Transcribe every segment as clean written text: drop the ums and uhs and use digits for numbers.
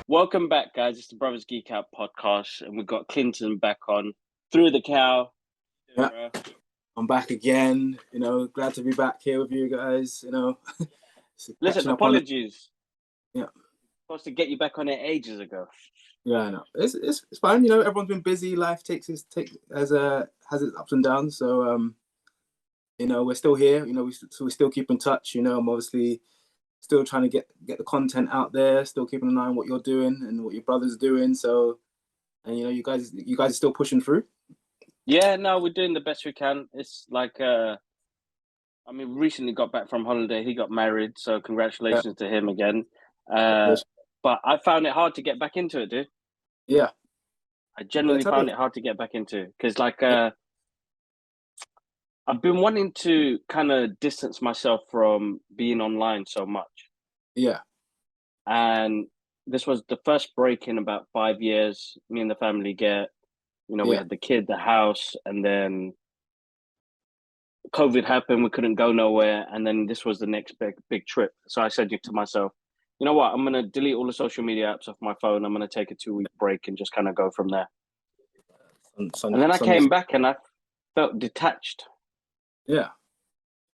Welcome back, guys. It's the Brothers Geek Out podcast, and we've got Klynton back on through the cow. Yeah, I'm back again. Glad to be back here with you guys. Listen, apologies. Yeah, supposed to get you back on it ages ago. Yeah, I know. It's fine. Everyone's been busy. Life has its ups and downs. So we're still here. We still keep in touch. I'm obviously still trying to get the content out there. Still keeping an eye on what you're doing and what your brother's doing. So, and you guys are still pushing through. Yeah, no, we're doing the best we can. It's like, recently got back from holiday. He got married, so congratulations to him again. But I found it hard to get back into it, dude. Yeah. I genuinely found it hard to get back into it because, I've been wanting to kind of distance myself from being online so much. Yeah. And this was the first break in about 5 years. Me and the family get, we had the kid, the house, and then COVID happened. We couldn't go nowhere. And then this was the next big trip. So I said to myself, you know what? I'm going to delete all the social media apps off my phone. I'm going to take a 2-week break and just kind of go from there. And then I came back and I felt detached. Yeah.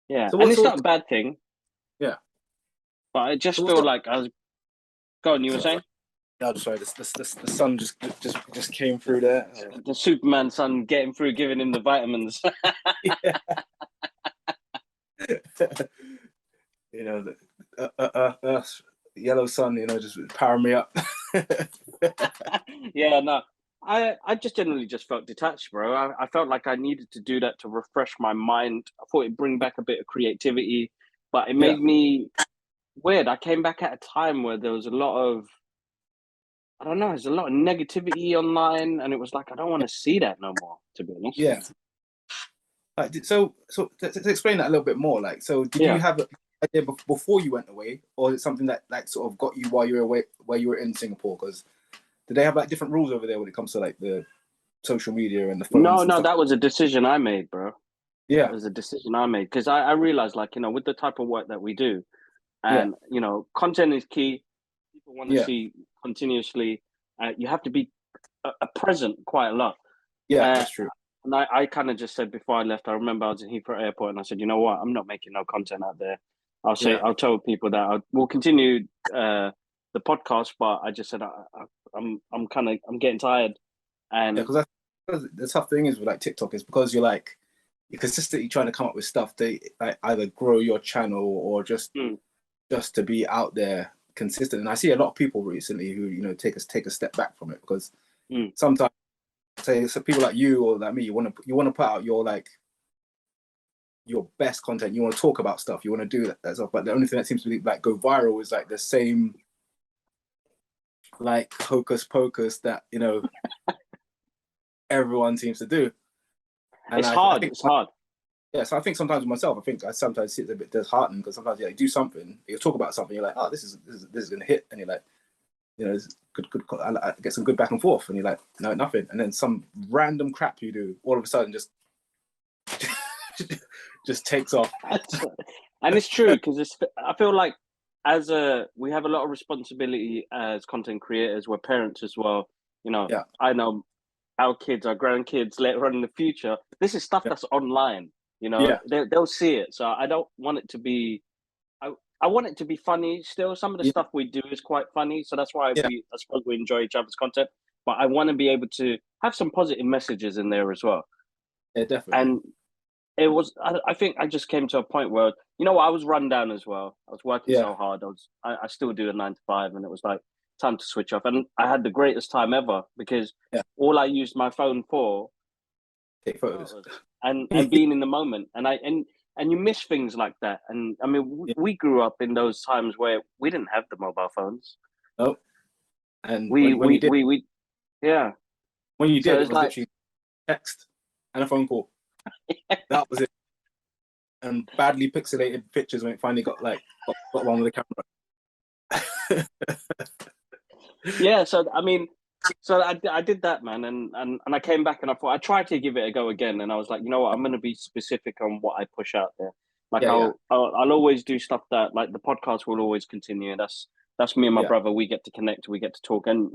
Yeah. So and it's not a bad thing. Yeah. But I just feel like I was... Go on, you were saying? No, sorry, the sun just came through there. The Superman sun getting through, giving him the vitamins. The yellow sun, just powering me up. Yeah, no. I just generally just felt detached, bro. I felt like I needed to do that to refresh my mind. I thought it'd bring back a bit of creativity, but it made me weird. I came back at a time where there was a lot of, I don't know, there's a lot of negativity online, and it was like, I don't want to see that no more, to be honest. Yeah. So to explain that a little bit more, did you have an idea before you went away, or is it something that sort of got you while you were away, while you were in Singapore? Because did they have different rules over there when it comes to the social media and the phones? No, that was a decision I made, bro. Yeah, it was a decision I made because I realized, with the type of work that we do, and content is key. People want to see continuously. You have to be present quite a lot. Yeah, that's true. And I kind of just said before I left, I remember I was in Heathrow Airport and I said, you know what, I'm not making no content out there. I'll tell people that we'll continue the podcast, but I just said I'm getting tired. And because the tough thing is with TikTok is because you're consistently trying to come up with stuff to either grow your channel or just to be out there consistent. And I see a lot of people recently who take a step back from it because sometimes so people like you or like me, you want to put out your best content. You want to talk about stuff. You want to do that stuff. But the only thing that seems to be go viral is the same hocus pocus that everyone seems to do. And it's hard. It's hard. Yeah, so I think sometimes with myself, I sometimes see it a bit disheartened because sometimes you do something, you talk about something, you're like, oh, this is gonna hit, and you're like, it's good. I get some good back and forth, and you're like, no, nothing, and then some random crap you do, all of a sudden, just takes off. And it's true because I feel like we have a lot of responsibility as content creators. We're parents as well. I know our kids, our grandkids later on in the future. This is stuff that's online. They'll see it. So I don't want it to be. I want it to be funny still. Some of the stuff we do is quite funny, so that's why I suppose we enjoy each other's content. But I want to be able to have some positive messages in there as well. Yeah, definitely. And it was. I think I just came to a point where I was run down as well. I was working so hard. I still do a 9 to 5, and it was like time to switch off. And I had the greatest time ever because all I used my phone for take photos and being in the moment. And you miss things like that. And I mean, we grew up in those times where we didn't have the mobile phones. Nope. And when you did, when you did, it was like, literally text and a phone call. That was it. And badly pixelated pictures when it finally got one with the camera. Yeah, so I mean, So I did that, man, and I came back and I thought I tried to give it a go again, and I was like, you know what, I'm going to be specific on what I push out there. Like Yeah, yeah, I'll always do stuff that, like, the podcast will always continue. That's me and my yeah, brother. We get to connect, we get to talk, and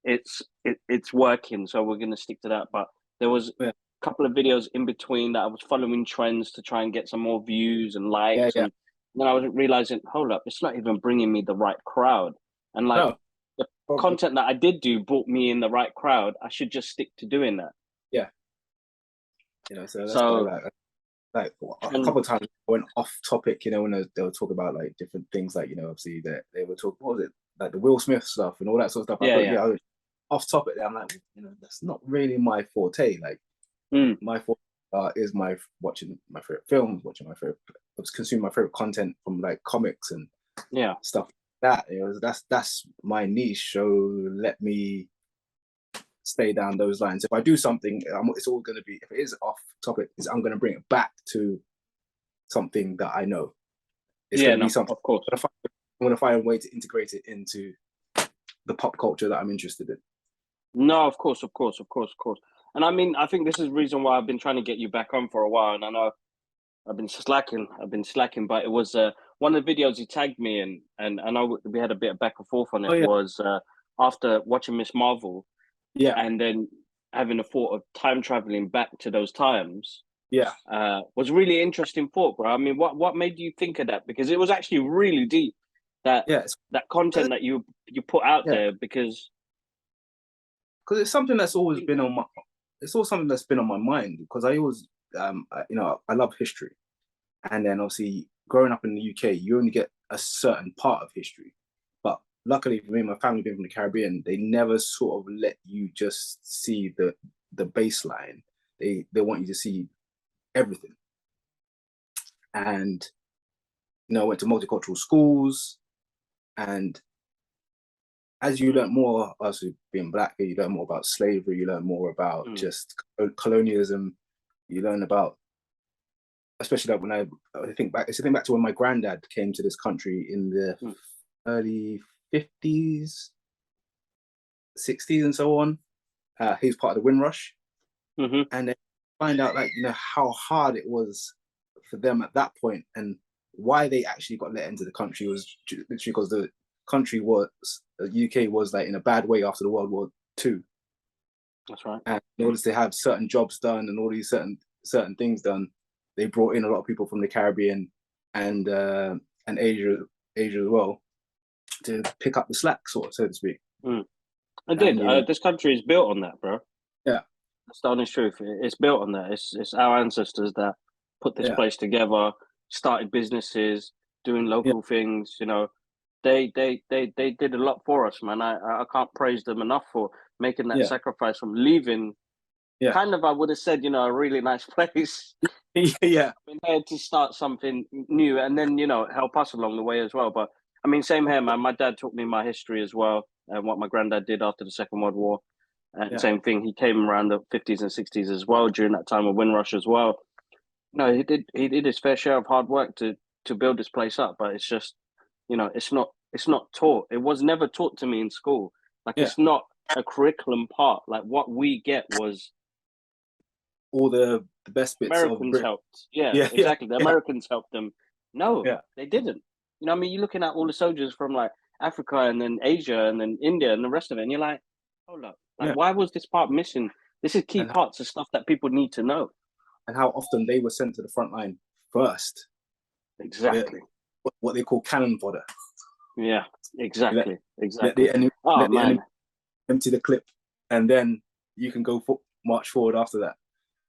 it's working. So we're going to stick to that. But there was yeah, a couple of videos in between that I was following trends to try and get some more views and yeah, likes, yeah. and then I was realizing, hold up, it's not even bringing me the right crowd, and like No, the probably. content that I did do brought me in the right crowd. I should just stick to doing that. Yeah, you know, so that's why So, like a and couple of times I went off topic, you know, when they were talking about like different things, like, you know, obviously that they were talking, what was it, like the Will Smith stuff and all that sort of stuff. I yeah, thought, yeah, yeah, I was off topic there. I'm like, you know, that's not really my forte. Like my forte is my watching my favorite films, watching my favorite, consuming my favorite content from like comics and yeah. stuff like that. You know, that's my niche. So let me stay down those lines. If I do something, it's all going to be, if it is off topic, I'm going to bring it back to something that I know. It's Yeah, going to be no, something. of course. I'm going to find a way to integrate it into the pop culture that I'm interested in. No, of course, of course, of course, of course. And I mean, I think this is the reason why I've been trying to get you back on for a while. And I know I've been slacking, but it was one of the videos you tagged me in, and I know we had a bit of back and forth on Oh it. yeah, Was after watching Miss Marvel, yeah, and then having a thought of time traveling back to those times. yeah, Was really interesting thought, bro. I mean, what made you think of that? Because it was actually really deep, that yeah. that content that you put out Yeah, there. Because because it's something that's I always think, been on my. It's always something that's been on my mind because I always, you know, I love history, and then obviously growing up in the UK, you only get a certain part of history. But luckily for me, my family being from the Caribbean, they never sort of let you just see the baseline. They want you to see everything. And you know, I went to multicultural schools, and as you learn more, as being black, you learn more about slavery, you learn more about just colonialism, you learn about, especially like when I think back to when my granddad came to this country in the early 50s, 60s, and so on. He was part of the Windrush, and then find out, like, you know, how hard it was for them at that point, and why they actually got let into the country was literally because the country was, the UK was like in a bad way after the World War II. that's right. And in order to have certain jobs done and all these certain things done, they brought in a lot of people from the Caribbean and Asia as well, to pick up the slack, sort of, so to speak. I did. And you know, This country is built on that, bro. yeah, That's the honest truth. It's built on that. It's our ancestors that put this yeah, place together, started businesses, doing yeah, local things. You know, they did a lot for us, man. I can't praise them enough for making that yeah, sacrifice from leaving. yeah, Kind of, I would have said, you know, a really nice place. yeah, Been here to start something new, and then, you know, help us along the way as well. But I mean, same here, man. My dad taught me my history as well, and what my granddad did after the Second World War. And yeah, same thing, he came around the 50s and 60s as well, during that time of Windrush as well. No, he did his fair share of hard work to build this place up. But it's just, you know, it's not taught. It was never taught to me in school. Like, yeah. it's not a curriculum part. Like, what we get was All the best bits of Americans Britain. helped. Yeah, Yeah, yeah, exactly. The yeah, Americans helped them. No, yeah, they didn't. You know what I mean? You're looking at all the soldiers from, like, Africa and then Asia and then India and the rest of it, and you're like, hold up, like, yeah. why was this part missing? This is key And parts of stuff that people need to know. how often they were sent to the front line first. They're, Exactly. what they call cannon fodder. Yeah, You exactly. let Exactly. the enemy Oh let the enemy man. empty the clip, and then you can go march forward after that.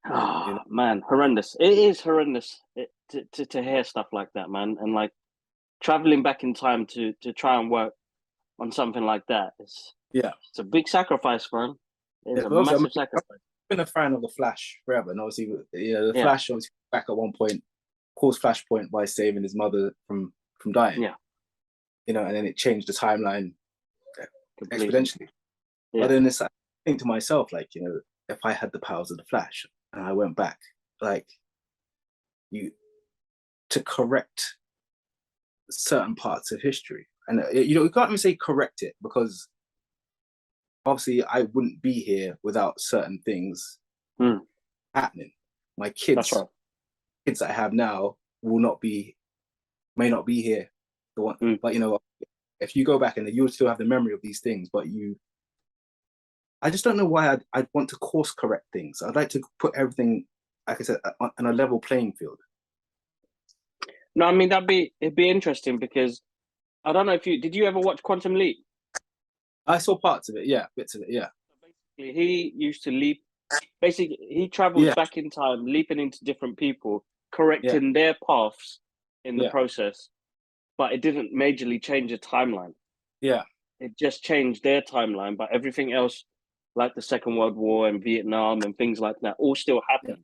You Oh know? man, horrendous. It is horrendous to hear stuff like that, man. And like traveling back in time to try and work on something like that. Yeah. It's a big sacrifice, man. It's Yeah, a but also, massive I've sacrifice. been a fan of the Flash forever, and obviously, you know, the Yeah, Flash obviously back at one point caused Flashpoint by saving his mother from dying. yeah, You know, and then it changed the timeline completely. exponentially. But Yeah, then I think to myself, like, you know, if I had the powers of the Flash and I went back, like, you to correct certain parts of history, and you know, you can't even say correct it because obviously I wouldn't be here without certain things Mm, happening. My that's right. kids that I have now may not be here. The one, Mm. but if you go back and you would still have the memory of these things, but I just don't know why I'd want to course correct things. I'd like to put everything, like I said, on a level playing field. No, I mean it'd be interesting because I don't know if you did you ever watch Quantum Leap? I saw parts of it, yeah, bits of it, yeah. Basically, he used to leap. Basically, he travels Yeah, back in time, leaping into different people, yeah, correcting their paths in the yeah, process. But it didn't majorly change the timeline. yeah, It just changed their timeline, but everything else, like the Second World War and Vietnam and things like that, all still yeah, happened.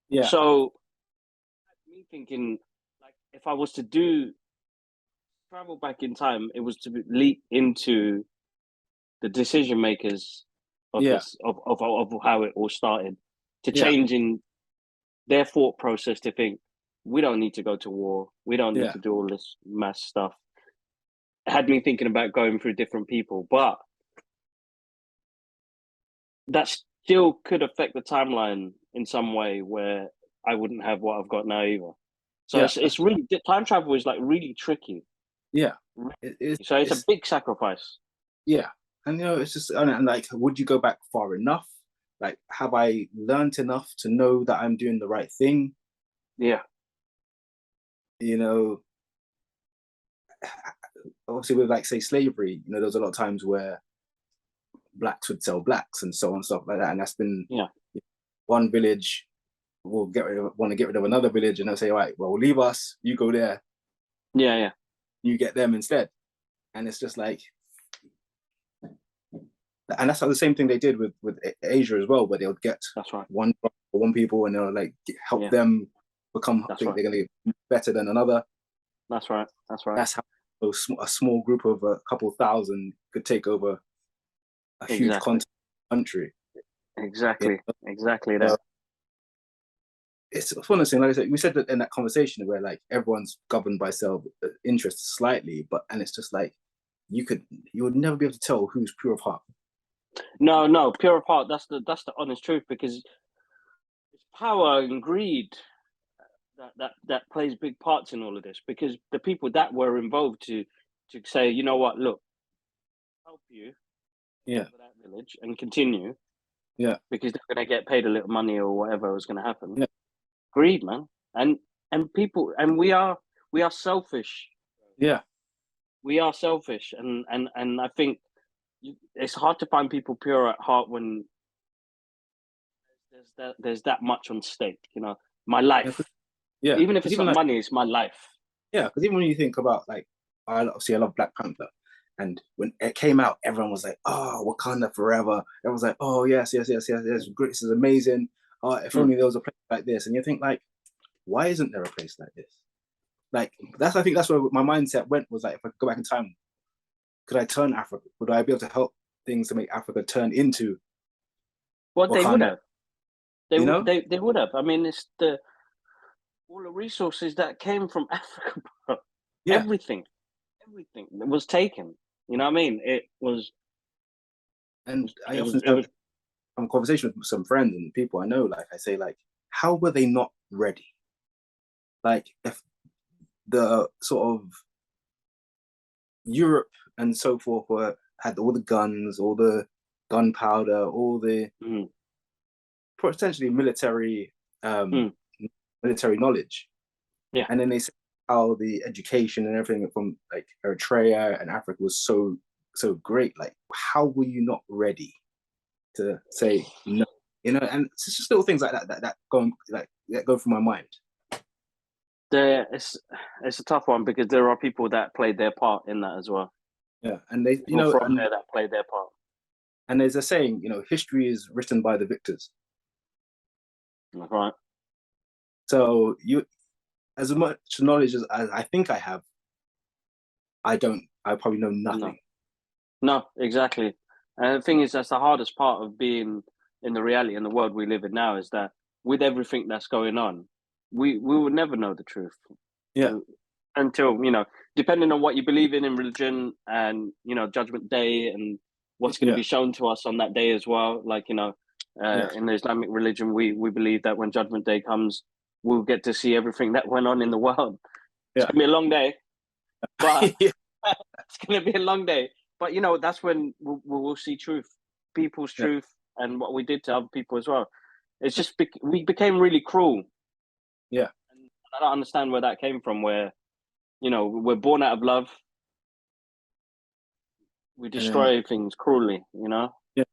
yeah, So, me thinking, like, if I was to do travel back in time, it was to leap into the decision makers of yeah, this of how it all started, to yeah, change in their thought process to think we don't need to go to war, we don't need yeah, to do all this mass stuff. It had me thinking about going through different people, but that still could affect the timeline in some way where I wouldn't have what I've got now either. So yeah, it's really time travel is like really tricky. yeah. Really It's tricky. So it's a big sacrifice. yeah, and it's just and like, would you go back far enough? Like, have I learned enough to know that I'm doing the right thing? Yeah, You know, obviously with like say slavery, there was a lot of times where blacks would sell blacks and so on, stuff like that, and that's been yeah, one village will want to get rid of another village, and they'll say, all right, well, leave us, you go there, yeah, yeah. you get them instead, and it's just like, and that's like the same thing they did with Asia as well, where they'll get That's right. one people and they'll like help Yeah, them become that's think right. they're going to get better than another. That's right. That's right. That's how a small group of a couple thousand could take over a huge Exactly. country. You Exactly. Exactly know? that. It's one of the things, like I said, we said that in that conversation where like everyone's governed by self interest slightly, and it's just like you would never be able to tell who's pure of heart. No, no, pure of heart. That's the honest truth because it's power and greed that plays big parts in all of this. Because the people that were involved to say, you know what, look, help you Yeah, over that village and continue yeah, because they're going to get paid a little money or whatever was going to happen. yeah, Greed, man, and people, and we are selfish. yeah, We are selfish, and I think it's hard to find people pure at heart when there's that much on stake. You know, my yeah. life, Yeah, even if because it's even not like money, it's my life. yeah, because even when you think about like, obviously I love Black Panther, and when it came out, everyone was like, "Oh, Wakanda forever!" Everyone's like, "Oh yes, yes, yes, yes, yes, great, this is amazing." Oh, if Mm. only there was a place like this. And you think like, why isn't there a place like this? Like I think that's where my mindset went, was like, if I could go back in time, could I turn Africa? Would I be able to help things to make Africa turn into Well, they would Wakanda? have. You know? They would have. I mean, it's the all the resources that came from Africa, bro. Yeah. Everything, everything was taken. You know what I mean? It was. And I It was. often It was. have conversations with some friends and people I know, like I say, like, how were they not ready? Like, if the sort of Europe and so forth had all the guns, all the gunpowder, all the Mm, potentially mm, military knowledge, yeah. and then they say how the education and everything from like Eritrea and Africa was so great. Like, how were you not ready to say no? And it's just little things like that go like that go through my mind. There, it's a tough one because there are people that played their part in that as well. Yeah, and they, People from there that played their part. and there's a saying, history is written by the victors. Right. So as much knowledge as I think I have, I probably know No. nothing. No, exactly. And the thing is, that's the hardest part of being in the reality in the world we live in now is that with everything that's going on, we will never know the truth. Yeah, Until, depending on what you believe in religion and, Judgment Day and what's going to be shown to us on that day as well. Like, you know, in the Islamic religion, we believe that when Judgment Day comes, we'll get to see everything that went on in the world. It's going to be a long day, but it's going to be a long day. But, you know, that's when we'll see truth, people's truth, and what we did to other people as well. It's just, we became really cruel. Yeah. And I don't understand where that came from, where, you know, we're born out of love. We destroy things cruelly, you know? Yeah.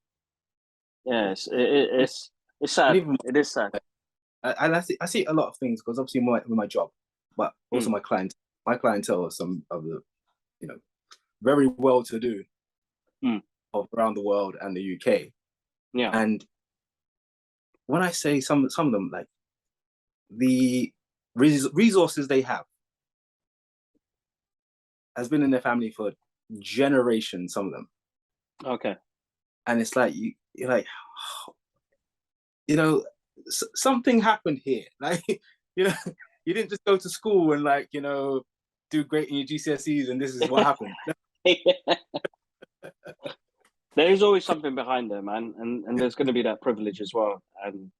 Yeah, it's sad. It is sad. And I see a lot of things, because obviously with my job, but also my clientele are some of the, you know, very well-to-do around the world and the UK. Yeah. And when I say some of them, like, the resources they have has been in their family for generations, some of them. Okay. And it's like, you're like, you know, something happened here. Like, you know, you didn't just go to school and, like, you know, do great in your GCSEs and this is what happened. There is always something behind there, man, and there's going to be that privilege as well. And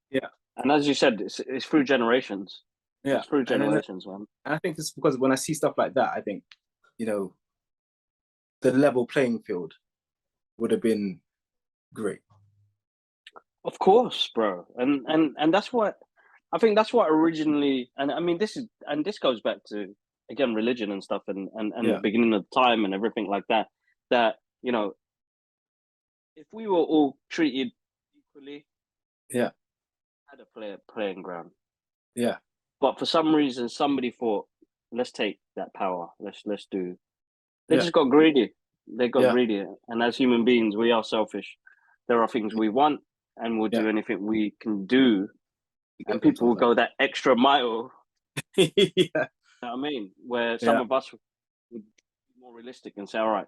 and as you said, it's through generations. Yeah, it's through generations, man. And I think it's because when I see stuff like that, I think, you know, the level playing field would have been great. Of course, bro, and that's what I think. That's what originally, and I mean, this goes back to, again, religion and stuff, and the beginning of time and everything like that. That, you know, if we were all treated equally, had a playing ground. Yeah. But for some reason, somebody thought, let's take that power. Let's do. They just got greedy. They got greedy, and as human beings, we are selfish. There are things we want, and we'll do anything we can do, and people will go that extra mile. You know what I mean? Where some of us would be more realistic and say, all right,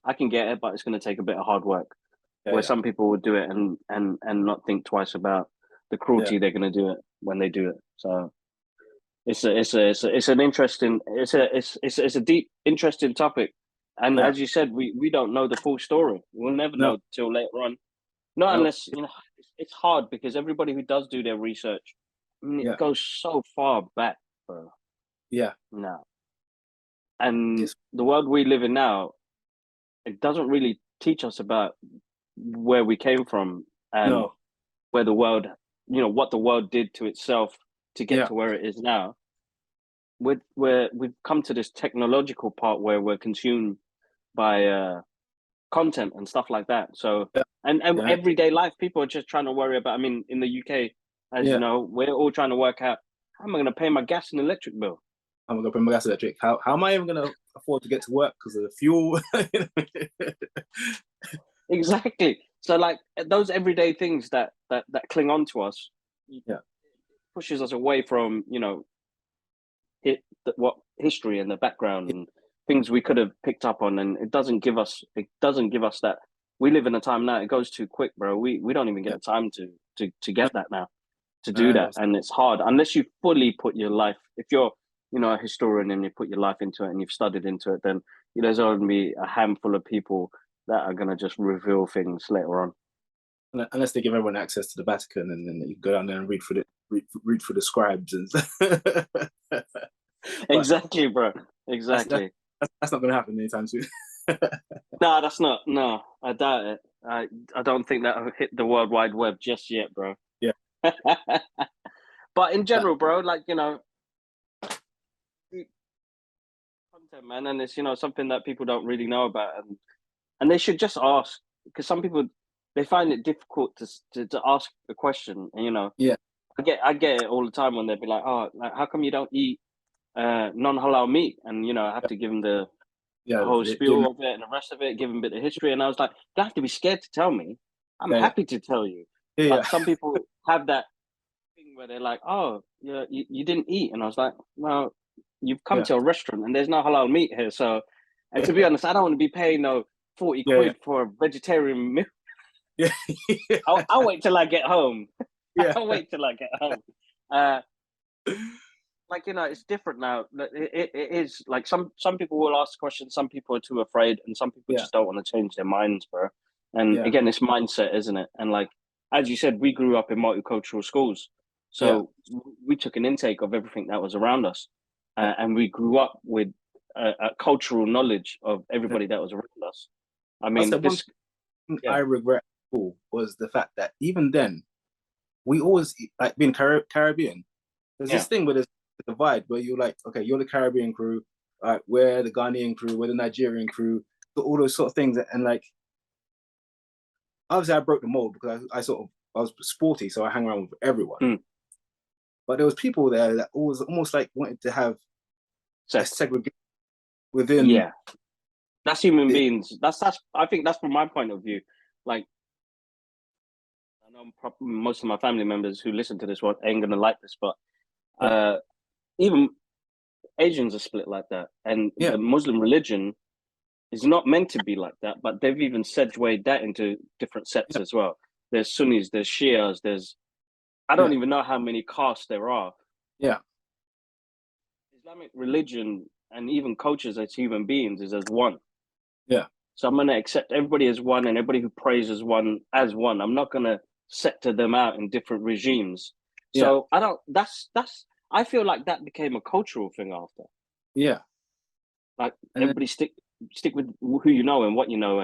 I can get it, but it's going to take a bit of hard work. Where some people would do it and not think twice about the cruelty they're going to do it when they do it. So it's an interesting, it's a deep, interesting topic. And as you said, we don't know the full story. We'll never know till later on. Not unless, you know, it's hard because everybody who does do their research, I mean, it goes so far back, bro. Yeah. Now. And the world we live in now, it doesn't really teach us about where we came from and where the world, you know, what the world did to itself to get to where it is now. We've come to this technological part where we're consumed by content and stuff like that. So and everyday life, people are just trying to worry about. I mean, in the UK, as you know, we're all trying to work out, how am I going to pay my gas and electric bill? I'm going to pay my gas and electric. How am I even going to afford to get to work because of the fuel? Exactly. So, like, those everyday things that cling on to us, pushes us away from, you know, what history and the background and things we could have picked up on, and it doesn't give us that. We live in a time now, it goes too quick, bro. We don't even get the time to get that now, to do that. And it's hard unless you fully put your life, if you're, you know, a historian and you put your life into it and you've studied into it, then there's only a handful of people that are going to just reveal things later on. Unless they give everyone access to the Vatican, and then you go down there and read through the scribes and Exactly, bro. Exactly. That's not going to happen anytime soon. No, that's not. No, I doubt it. I don't think that'll hit the World Wide Web just yet, bro. Yeah. But in general, bro, like, you know, content, man, and it's, you know, something that people don't really know about, and they should just ask, because some people, they find it difficult to ask a question, and, you know, I get it all the time when they'll be like, oh, like, how come you don't eat non-halal meat? And, you know, I have to give them the whole spiel of it and the rest of it, give them a bit of history, and I was like, you don't have to be scared to tell me. I'm happy to tell you. But some people have that thing where they're like, oh, yeah, you didn't eat, and I was like, well, you've come to a restaurant and there's no halal meat here, so. And to be honest, I don't want to be paying no 40 quid for a vegetarian meal. I'll wait till I get home. I'll wait till I get home. like, it's different now. It is like some people will ask questions, some people are too afraid, and some people Yeah, just don't want to change their minds, bro. And yeah, again, it's mindset, isn't it? And like as you said, we grew up in multicultural schools, yeah. so we took an intake of everything that was around us, and we grew up with a cultural knowledge of Yeah. everybody that was around us. I I mean, said one this, thing I yeah, regret at school was the fact that even then we always like being Caribbean. There's yeah, this thing where there's a divide where you're like, okay, you're the Caribbean crew, all right, we're the Ghanaian crew, we're the Nigerian crew, all those sort of things, and like obviously I broke the mold because I was sporty, so I hang around with everyone. mm, But there was people there that always almost like wanted to have a so segregation within yeah, that's human the beings. That's. I think that's from my point of view. Like I know most of my family members who listen to this one ain't gonna like this, but yeah, uh, even Asians are split like that, and yeah, the Muslim religion is not meant to be like that. But they've even segued that into different sects yeah, as well. There's Sunnis, there's Shias, there's I don't yeah, even know how many castes there are. yeah, Islamic religion and even cultures as human beings is as one. yeah, So I'm gonna accept everybody as one, and everybody who prays as one as one. I'm not gonna sector them out in different regimes. yeah, So I don't. That's. I feel like that became a cultural thing after. yeah. Like And then everybody stick with who you know and what you know, so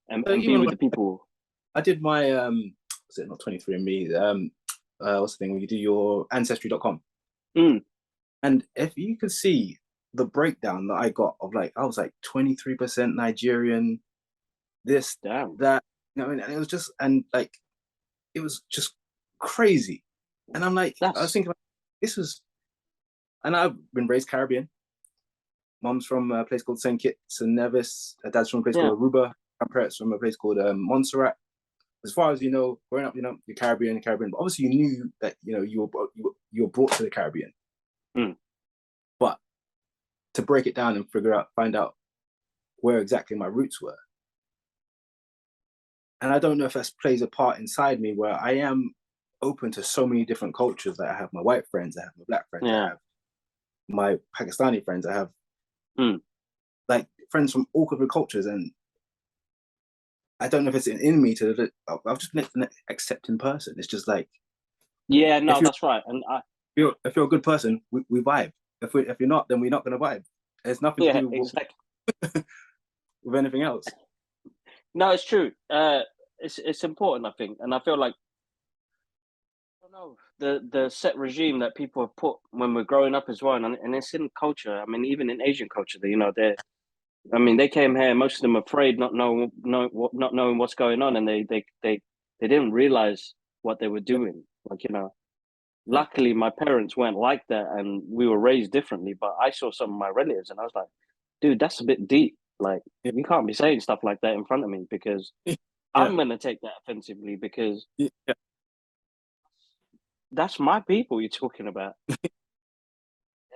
and be even with when the people. I did my was it not 23andMe? What's the thing when you do your ancestry.com? Mm, And if you could see the breakdown that I got of like I was like 23% Nigerian, this, damn. that, and it was just and like it was just crazy. And I'm like, I was That's thinking, like, this was, and I've been raised Caribbean. Mom's from a place called St. Kitts and Nevis. Her dad's from a place yeah, called Aruba. My parents from a place called Montserrat. As far as you know, growing up, you're Caribbean. But obviously, you knew that you were brought to the Caribbean. mm, But to break it down and find out where exactly my roots were, and I don't know if that plays a part inside me where I am open to so many different cultures. That I have my white friends, I have my black friends, I yeah, have my Pakistani friends, I have mm. like friends from all different cultures, and I don't know if it's in me to. I've just been an accepting person. It's just like Yeah. if No, you're that's right. And if you're a good person, we vibe. If you're not, then we're not gonna vibe. It's nothing to yeah, do exactly. with anything else. No, it's true. It's important, I think, and I feel like I don't know the set regime that people have put when we're growing up as well, and it's in culture. I mean, even in Asian culture, they're. I mean, they came here. Most of them afraid, not knowing what's going on, and they didn't realize what they were Yeah, doing. Like yeah, luckily my parents weren't like that, and we were raised differently. But I saw some of my relatives, and I was like, dude, that's a bit deep. Like yeah, you can't be saying stuff like that in front of me because yeah, I'm gonna take that offensively because yeah, yeah. that's my people you're talking about.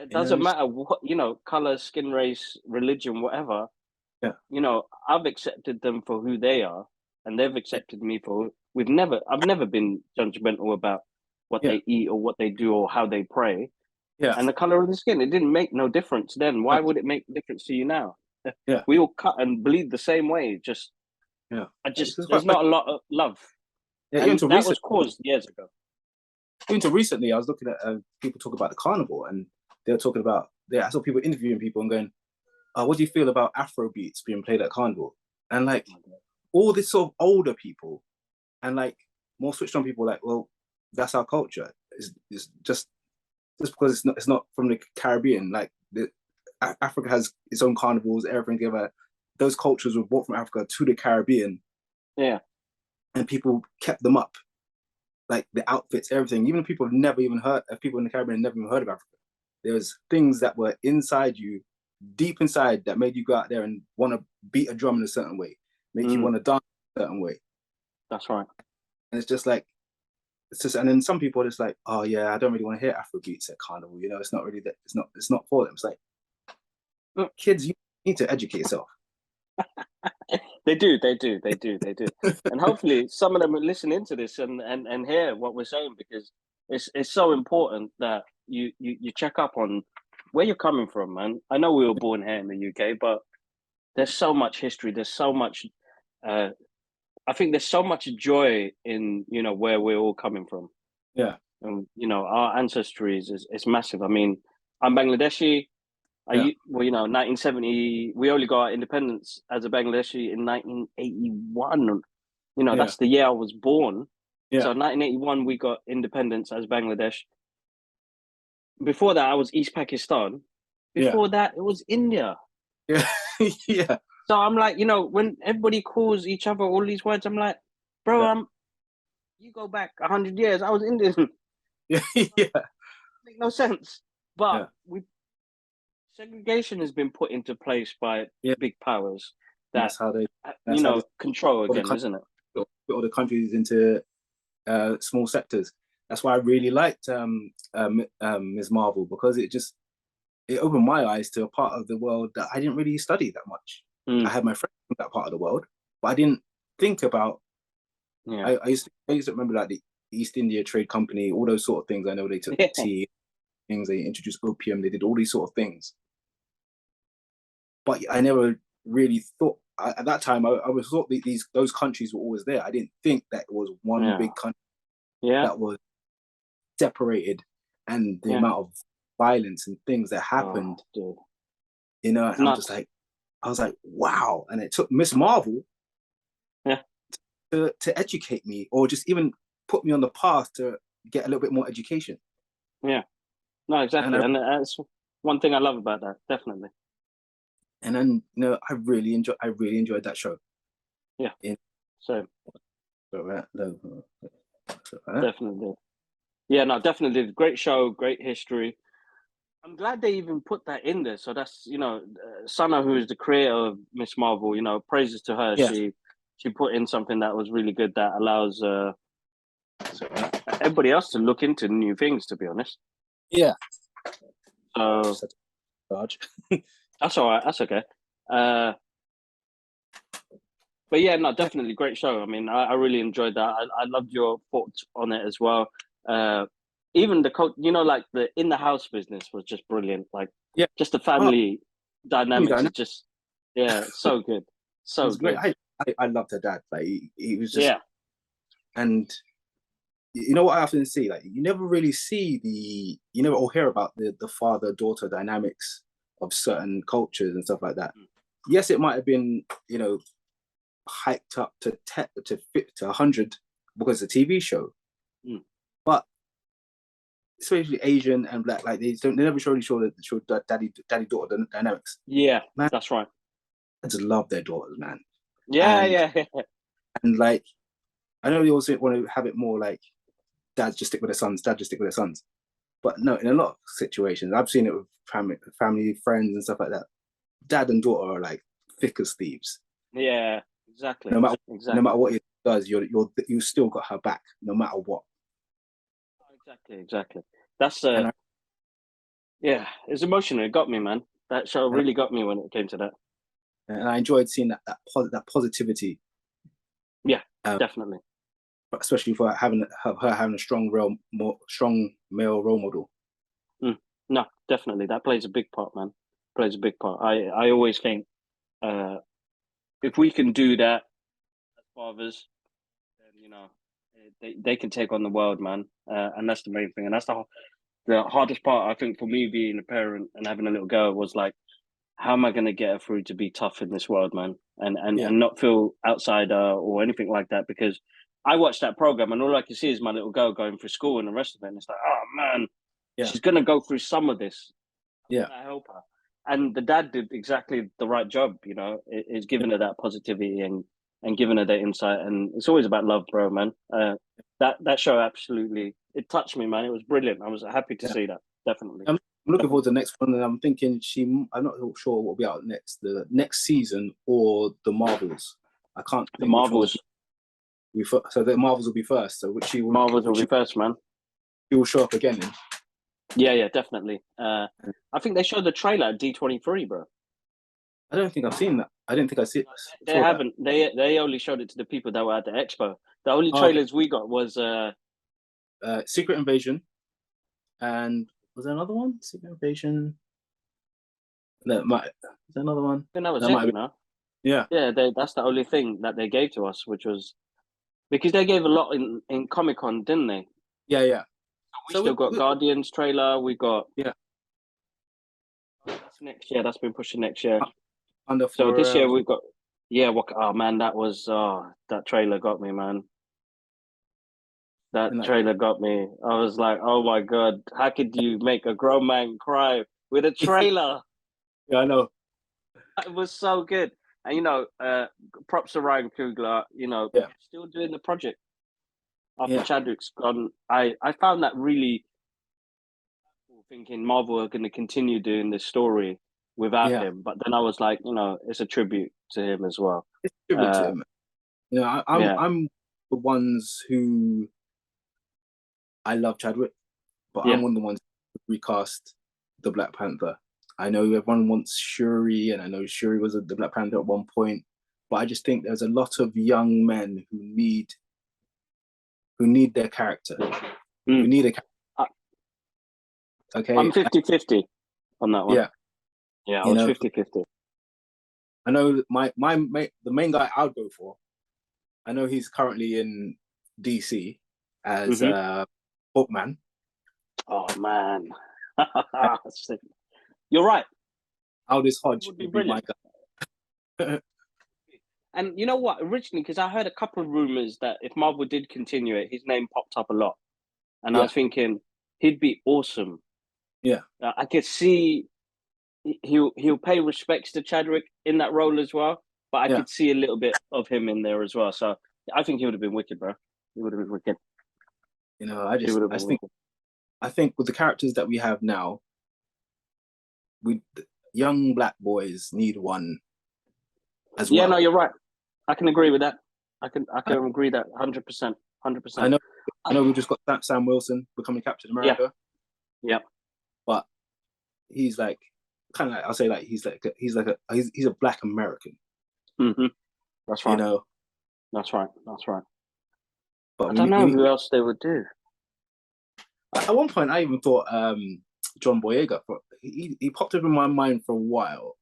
It You know, doesn't matter what color, skin race, religion, whatever. yeah, I've accepted them for who they are, and they've yeah, accepted me for. I've never been judgmental about what yeah, they eat or what they do or how they pray. yeah, And the color of the skin, it didn't make no difference then. no, Why would it make a difference to you now? yeah, We all cut and bleed the same way. yeah. It's quite There's funny. not a lot of love, Yeah, and that was caused years ago. even until recently, I was looking at people talk about the carnival, and they were talking about. Yeah, I saw people interviewing people and going, "What do you feel about Afro beats being played at carnival?" And like all this sort of older people, and like more switched on people, like, well, that's our culture. It's just because it's not from the Caribbean. Like Africa has its own carnivals, everything together. Those cultures were brought from Africa to the Caribbean, Yeah, and people kept them up, like the outfits, everything. Even if people have never even heard, if people in the Caribbean have never even heard of Africa, there's things that were inside you, deep inside, that made you go out there and want to beat a drum in a certain way, make you mm, want to dance a certain way. that's right. And it's just like, and then some people are just like, oh yeah, I don't really want to hear Afro beats at carnival. It's not really that. It's not for them. It's like, Mm. kids, you need to educate yourself. They do. And hopefully, some of them are listening to this and hear what we're saying because it's so important that you check up on where you're coming from, man. I know we were born here in the UK, but there's so much history. There's so much. I think there's so much joy in where we're all coming from. Yeah. And our ancestry is massive. I mean, I'm Bangladeshi. Yeah. 1970. We only got our independence as a Bangladeshi in 1981. That's the year I was born. Yeah. So 1981, we got independence as Bangladesh. Before that, I was East Pakistan. Before that, it was India. Yeah. Yeah. So I'm like, when everybody calls each other all these words, I'm like, bro, you go back 100 years, I was Indian. Yeah. Yeah. Make no sense. But segregation has been put into place by big powers that's how they control again, isn't it? Put all the countries into small sectors. That's why I really liked Ms. Marvel, because it opened my eyes to a part of the world that I didn't really study that much. I had my friends from that part of the world, but I didn't think about. I used to remember like the East India Trade Company, all those sort of things. I know they took tea, things, they introduced opium, they did all these sort of things. But I never really thought at that time. I was thought those countries were always there. I didn't think that it was one big country that was separated, and the amount of violence and things that happened. And I was like, wow. And it took Miss Marvel to educate me, or just even put me on the path to get a little bit more education. Yeah, no, exactly. And that's one thing I love about that, definitely. And then, I really enjoyed that show. Yeah. So definitely. Yeah, no, definitely. Great show, great history. I'm glad they even put that in there. So that's, Sana, who is the creator of Miss Marvel, praises to her. Yeah. She put in something that was really good that allows everybody else to look into new things, to be honest. Yeah. So that's all right. That's okay. But yeah, no, definitely great show. I mean, I really enjoyed that. I loved your thoughts on it as well. Even the like the in the house business was just brilliant. Like, just the family dynamics is just, so good. So good. Great. I loved her dad. Like he was just, and you know what I often see, like you never really see you never all hear about the father-daughter dynamics of certain cultures and stuff like that. Yes, it might have been, hyped up to 100 because it's a TV show, but especially Asian and Black, like they never show the daddy-daughter dynamics. Yeah, man, that's right. I just love their daughters, man. Yeah. And like, I know they also want to have it more like dads just stick with their sons, But no, in a lot of situations, I've seen it with family, friends, and stuff like that. Dad and daughter are like thick as thieves. Yeah, exactly. No matter what it does, you still got her back, no matter what. Exactly. That's it's emotional. It got me, man. That show really got me when it came to that. And I enjoyed seeing that positivity. Yeah, definitely. Especially for her having a strong male role model. No, definitely. That plays a big part, man. Plays a big part. I always think if we can do that as fathers, then they can take on the world, man. And that's the main thing. And that's the hardest part, I think, for me being a parent and having a little girl was like, how am I going to get her through to be tough in this world, man? And not feel outsider or anything like that, because I watched that program and all I can see is my little girl going through school and the rest of it. And it's like, oh man, she's going to go through some of this. Yeah. I help her. And the dad did exactly the right job, is giving her that positivity and giving her that insight. And it's always about love, bro, man. That show absolutely, it touched me, man. It was brilliant. I was happy to see that, definitely. I'm looking forward to the next one, and I'm thinking I'm not sure what will be out next, the next season or the Marvels. I can't think. The Marvels. So the Marvels will be first. So Marvels will be first, man. He will show up again. Yeah, definitely. I think they showed the trailer at D23, bro. I don't think I've seen that. I didn't think I see it. They haven't. They only showed it to the people that were at the expo. The only trailers we got was Secret Invasion, and Was there another one? Secret Invasion. Is there another one? I think that was That it, might you have know. been, yeah. Yeah, that's the only thing that they gave to us, which was because they gave a lot in Comic Con, didn't they? Yeah, yeah. We So still got Guardians trailer. We got yeah, that's next year. That's been pushed to next year. Under So this year for we've got oh man, that trailer got me, man. That trailer got me. I was like, oh my god, how could you make a grown man cry with a trailer? yeah, I know. It was so good. And props to Ryan Coogler, Yeah, still doing the project after yeah, Chadwick's gone. I found that really thinking Marvel are going to continue doing this story without yeah. him. But then I was like, it's a tribute to him as well. It's a tribute to him. You know, Yeah, I'm the ones who I love Chadwick, but I'm yeah, one of the ones who recast the Black Panther. I know everyone wants Shuri, and I know Shuri was the Black Panther at one point, but I just think there's a lot of young men who need their character, who need a character. Okay, I'm 50-50 on that one. yeah, Yeah, I you was know, 50-50. I know the main guy I would go for. I know he's currently in DC as Hawkman. Oh man, you're right. Aldous It Hodge would be would be my brilliant. guy. And you know what? Originally, because I heard a couple of rumors that if Marvel did continue it, his name popped up a lot, and I Yeah, was thinking he'd be awesome. yeah, I could see he'll pay respects to Chadwick in that role as well, but I yeah. could see a little bit of him in there as well. So I think he would have been wicked, bro. He would have been wicked. You know, He would have been wicked. I think with the characters that we have now, we young black boys need one as Yeah, no, well. you're right. I can agree with that. I can agree that 100%, 100%. I know we just got Sam Wilson becoming Captain America. Yeah. But he's like kind of like I'll say like he's a black American. Mm-hmm. That's right. You know. That's right. That's right. But I don't know who else they would do. At one point, I even thought John Boyega. He popped up in my mind for a while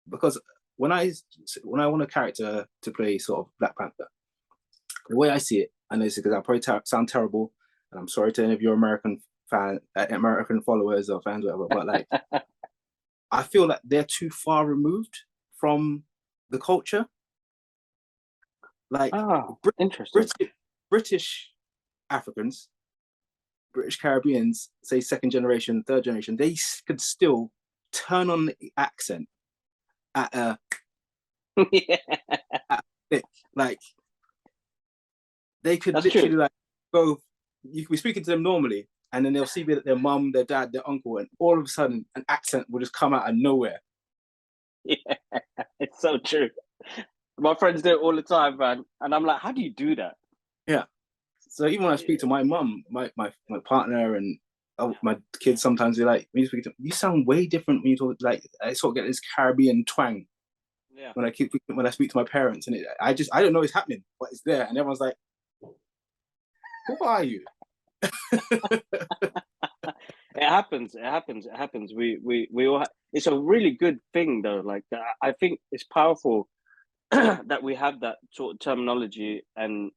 because when I want a character to play sort of Black Panther, the way I see it, and this is because I probably sound terrible, and I'm sorry to any of your American followers or fans, whatever, but like I feel like they're too far removed from the culture. Like interesting. British Africans, British Caribbeans, say second generation, third generation, they could still turn on the accent at a like they could That's literally true. like go. You could be speaking to them normally, and then they'll see their mum, their dad, their uncle, and all of a sudden an accent will just come out of nowhere. Yeah, it's so true. My friends do it all the time, man, and I'm like, how do you do that? Yeah. So even when I speak to my mum, my partner, and my kids, sometimes they're like, when you speak to them, you sound way different when you talk. Like I sort of get this Caribbean twang. Yeah. When I speak to my parents, and I don't know it's happening, but it's there, and everyone's like, "Who are you?" It happens. It happens. It happens. We all. It's a really good thing though. Like I think it's powerful that we have that sort of terminology and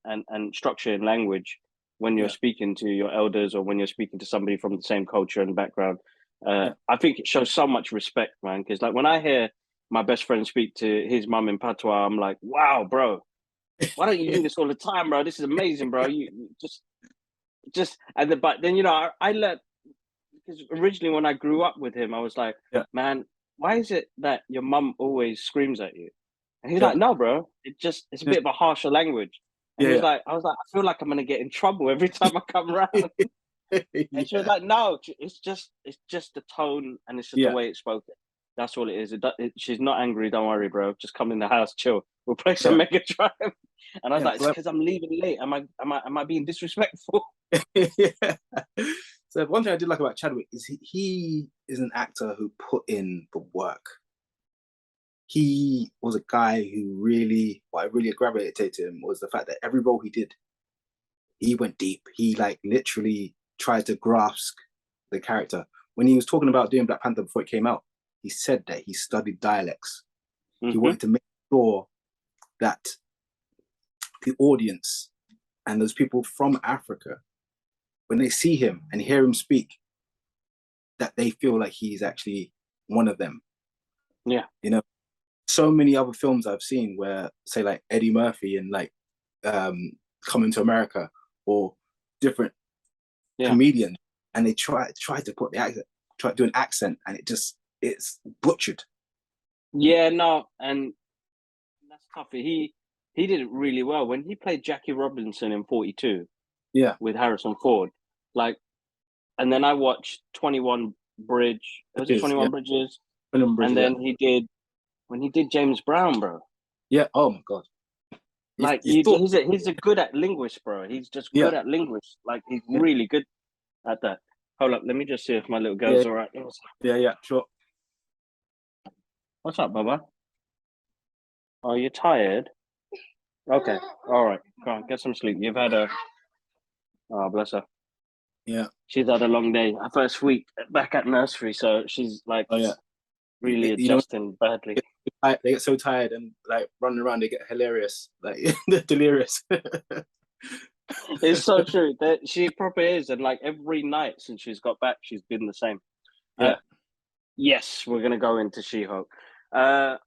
structure in language when you're speaking to your elders or when you're speaking to somebody from the same culture and background. I think it shows so much respect, man. Because like when I hear my best friend speak to his mum in patois, I'm like, wow, bro. Why don't you do this all the time, bro? This is amazing, bro. You just but then I learned because originally when I grew up with him, I was like, man, why is it that your mum always screams at you? And he's like, no, bro, it's a bit of a harsher language. And I was like, I feel like I'm gonna get in trouble every time I come around. And she was like, no, it's just the tone and it's just the way it's spoken. That's all it is. She's not angry. Don't worry, bro. Just come in the house, chill. We'll play some Mega Drive. And I was like, it's because I'm leaving late. Am I being disrespectful? So one thing I did like about Chadwick is he is an actor who put in the work. He was a guy who what really gravitated to him was the fact that every role he did, he went deep. He like literally tried to grasp the character. When he was talking about doing Black Panther before it came out, he said that he studied dialects. He wanted to make sure that the audience and those people from Africa, when they see him and hear him speak, that they feel like he's actually one of them. Yeah. You know, so many other films I've seen where, say, like Eddie Murphy and like Coming to America or different comedians, and they try to put the accent, try to do an accent, and it's butchered. Yeah, no, and that's tough. He did it really well when he played Jackie Robinson in 42. Yeah, with Harrison Ford, like, and then I watched 21 Bridge. Was it 21 Bridges? And then he did James Brown, bro. Yeah. Oh my god. Like he's a good at linguist, bro. He's just good at linguist. Like he's really good at that. Hold up, let me just see if my little girl's all right. Yeah, sure. What's up, Bubba? Oh, you're tired? Okay, all right. Go on, get some sleep. You've had oh, bless her. Yeah. She's had a long day. Her first week back at nursery, so she's like really adjusting badly. They get so tired and like running around, they get hilarious. Like they're delirious. It's so true. That she probably is, and like every night since she's got back, she's been the same. Yeah. Yes, we're gonna go into She-Hulk. Finding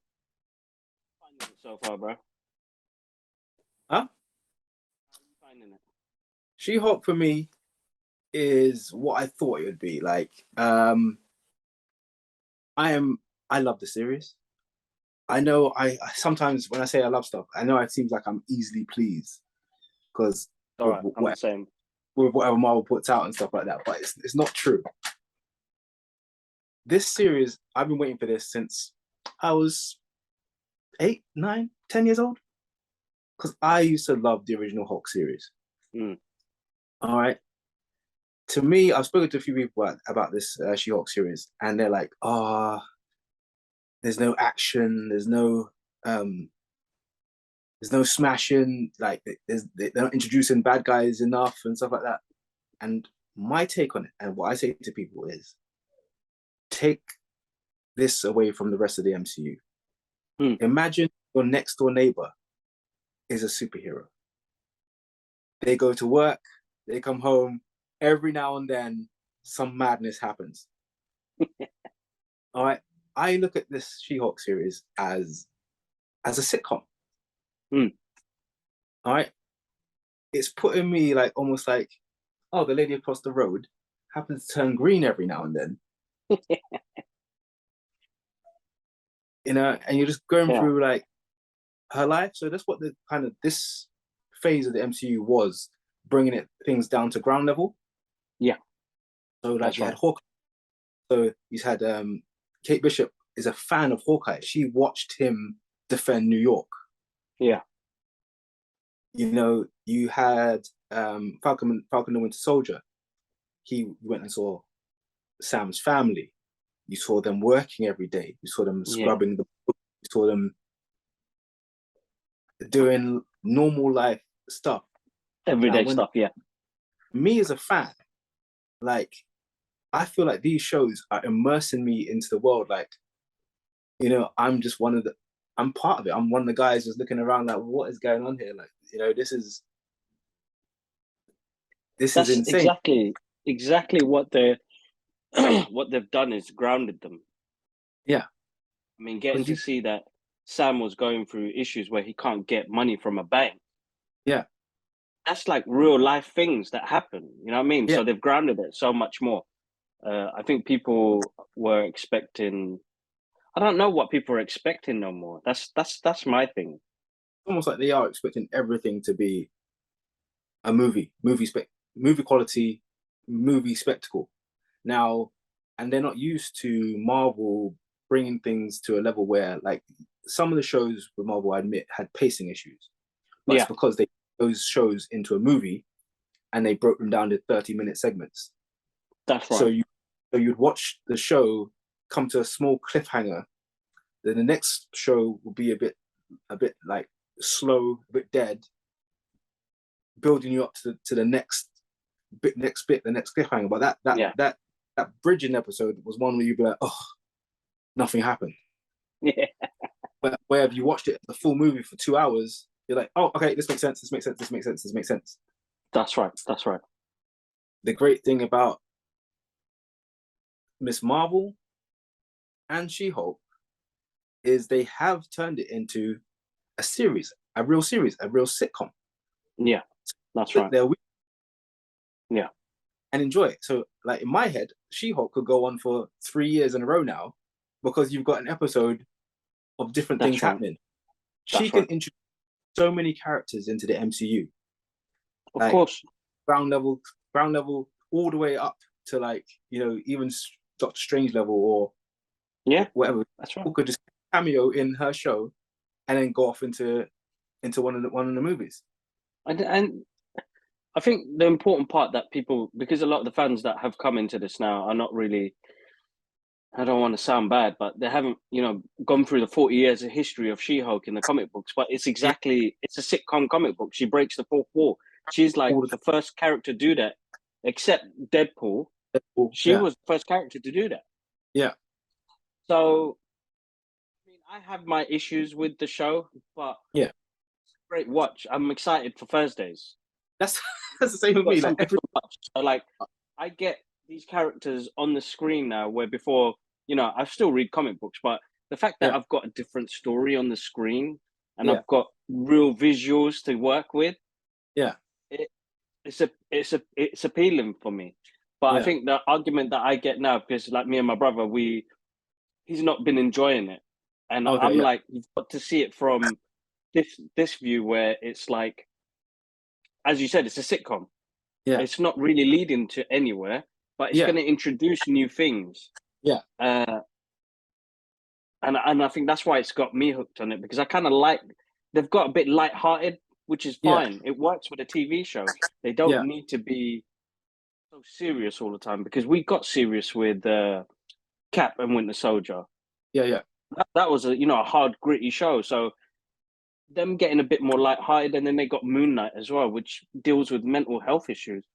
it so far, bro. Huh? How are you finding it? She-Hulk for me is what I thought it would be. Like, I love the series. I know I sometimes when I say I love stuff, I know it seems like I'm easily pleased because I'm the same with whatever Marvel puts out and stuff like that, but it's not true. This series, I've been waiting for this since I was 8, 9, 10 years old, because I used to love the original Hulk series. All right. To me, I've spoken to a few people about this She-Hulk series, and they're like, there's no action, there's no smashing, like they're not introducing bad guys enough and stuff like that. And my take on it, and what I say to people is, take this away from the rest of the MCU. Imagine your next door neighbor is a superhero. They go to work, they come home, every now and then some madness happens. All right. I look at this She-Hulk series as a sitcom. All right. It's putting me like almost like, oh, the lady across the road happens to turn green every now and then. You know, and you're just going through like her life. So that's what the kind of this phase of the MCU was, bringing things down to ground level. Yeah. So like you had Hawkeye. So you had Kate Bishop is a fan of Hawkeye. She watched him defend New York. Yeah. You know, you had Falcon and Winter Soldier. He went and saw Sam's family. You saw them working every day. You saw them scrubbing the book. You saw them doing normal life stuff. Everyday stuff, yeah. Me as a fan, like, I feel like these shows are immersing me into the world. Like, you know, I'm part of it. I'm one of the guys just looking around like, what is going on here? Like, you know, this is insane. Exactly what what they've done is grounded them. Yeah. I mean, getting to see that Sam was going through issues where he can't get money from a bank. Yeah. That's like real life things that happen. You know what I mean? Yeah. So they've grounded it so much more. I think people were expecting. I don't know what people are expecting no more. That's my thing. Almost like they are expecting everything to be a movie quality, movie spectacle. Now, and they're not used to Marvel bringing things to a level where, like, some of the shows with Marvel, I admit, had pacing issues. But it's because they those shows into a movie and they broke them down to 30-minute segments. That's right. So you'd watch the show come to a small cliffhanger. Then the next show will be a bit like slow, a bit dead, building you up to the next cliffhanger. But that that bridging episode was one where you'd be like, oh, nothing happened. Yeah. But where if you watched it the full movie for 2 hours, you're like, oh, okay, this makes sense. This makes sense. This makes sense. This makes sense. That's right. That's right. The great thing about Miss Marvel and She-Hulk is they have turned it into a series, a real sitcom. Yeah, that's right. Yeah. And enjoy it. So, like in my head, She-Hulk could go on for 3 years in a row now because you've got an episode of different things happening. She can introduce so many characters into the MCU. Of course. Ground level, all the way up to like, you know, even Doctor Strange level or whatever. That's right. Who could just cameo in her show and then go off into one of the movies. And I think the important part that people, because a lot of the fans that have come into this now are not really, I don't want to sound bad, but they haven't, you know, gone through the 40 years of history of She-Hulk in the comic books. But it's it's a sitcom comic book. She breaks the fourth wall. She's like the first character to do that, except Deadpool. She was the first character to do that. Yeah. So, I mean, I have my issues with the show, but it's a great watch. I'm excited for Thursdays. That's the same with me. Like, I get these characters on the screen now, where before, you know, I still read comic books, but the fact that I've got a different story on the screen and I've got real visuals to work with, it's appealing for me. But I think the argument that I get now, because like me and my brother, he's not been enjoying it, and I'm like, you've got to see it from this view where it's like, as you said, it's a sitcom. Yeah, it's not really leading to anywhere, but it's going to introduce new things. Yeah, and I think that's why it's got me hooked on it, because I kind of like, they've got a bit lighthearted, which is fine. Yeah. It works with a TV show. They don't need to be so serious all the time, because we got serious with Cap and Winter Soldier. Yeah. That was a hard, gritty show. So them getting a bit more lighthearted, and then they got Moon Knight as well, which deals with mental health issues.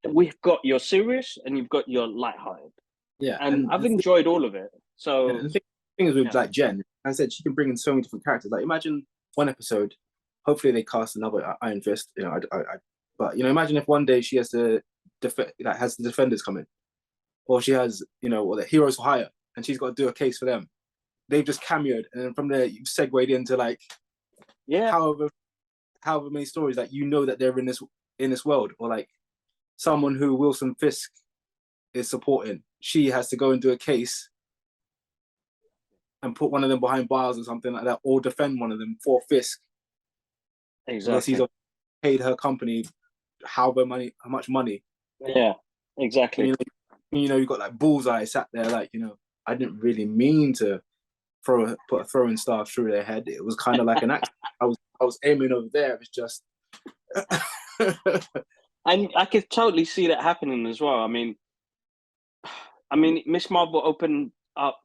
We've got your serious and you've got your lighthearted. Yeah, and I've enjoyed all of it. So the thing is with like Jen, I said she can bring in so many different characters. Like imagine one episode, hopefully they cast another Iron Fist. You know, but you know, imagine if one day she has to has the Defenders come in, or she has or the Heroes for Hire, and she's got to do a case for them. They've just cameoed, and then from there you've segued into like however many stories that that they're in this world, or like someone who Wilson Fisk is supporting. She has to go and do a case and put one of them behind bars or something like that, or defend one of them for Fisk. Exactly. Because he's paid her company how much money. Yeah, exactly. And, you got like Bullseye sat there like, I didn't really mean to put a throwing star through their head. It was kind of like an act. I was aiming over there. It was just. And I could totally see that happening as well. I mean, Miss Marvel opened up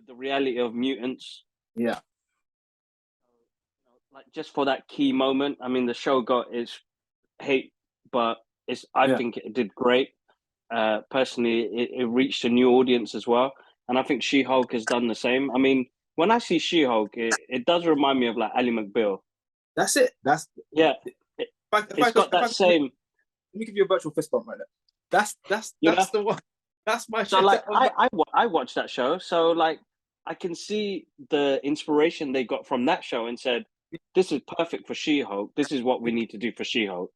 the reality of mutants. Yeah. Like just for that key moment. I mean, the show got its hate, but I think it did great. Personally, it reached a new audience as well. And I think She-Hulk has done the same. I mean, when I see She-Hulk, it does remind me of like Ally McBeal. That's it. It's got that same. Let me give you a virtual fist bump right there. That's the one. That's my show. So like I watched that show, so like I can see the inspiration they got from that show and said, this is perfect for She-Hulk. This is what we need to do for She-Hulk.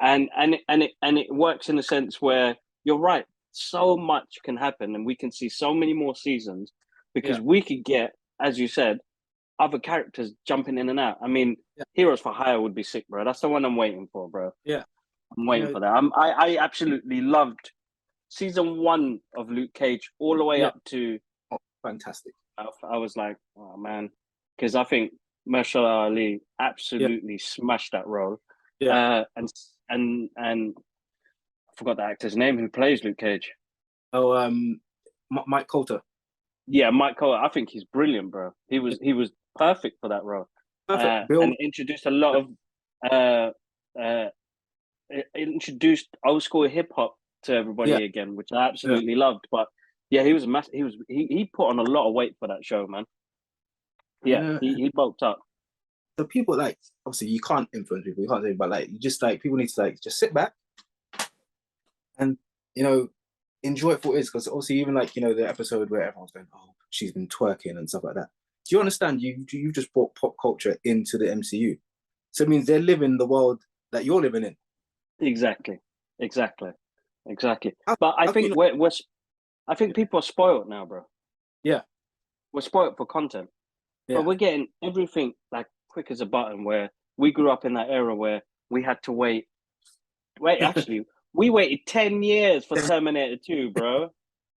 And it works in a sense where you're right. So much can happen, and we can see so many more seasons because we could get, as you said, other characters jumping in and out. I mean, Heroes for Hire would be sick, bro. That's the one I'm waiting for, bro. Yeah, I'm waiting for that. I absolutely loved season 1 of Luke Cage all the way up to fantastic. I was like, oh man, because I think Mahershala Ali absolutely smashed that role. Yeah, and I forgot the actor's name who plays Luke Cage. Oh, Mike Coulter. Yeah, Mike Coulter. I think he's brilliant, bro. He was perfect for that role. Perfect. And introduced a lot of introduced old school hip hop to everybody again, which I absolutely loved. But yeah, he was massive. He put on a lot of weight for that show, man. Yeah, he bulked up. The people, like, obviously you can't influence people, you can't say, but like, you just, like, people need to, like, just sit back and, you know, enjoy it for what it is. Because obviously, even, like, you know, the episode where everyone's going, oh, she's been twerking and stuff like that. Do you understand? You just brought pop culture into the MCU, so it means they're living the world that you're living in. Exactly. But I think I think people are spoiled now, bro. Yeah, we're spoiled for content. yeah. But we're getting everything like quick as a button, where we grew up in that era where we had to wait. Actually, we waited 10 years for Terminator 2, bro.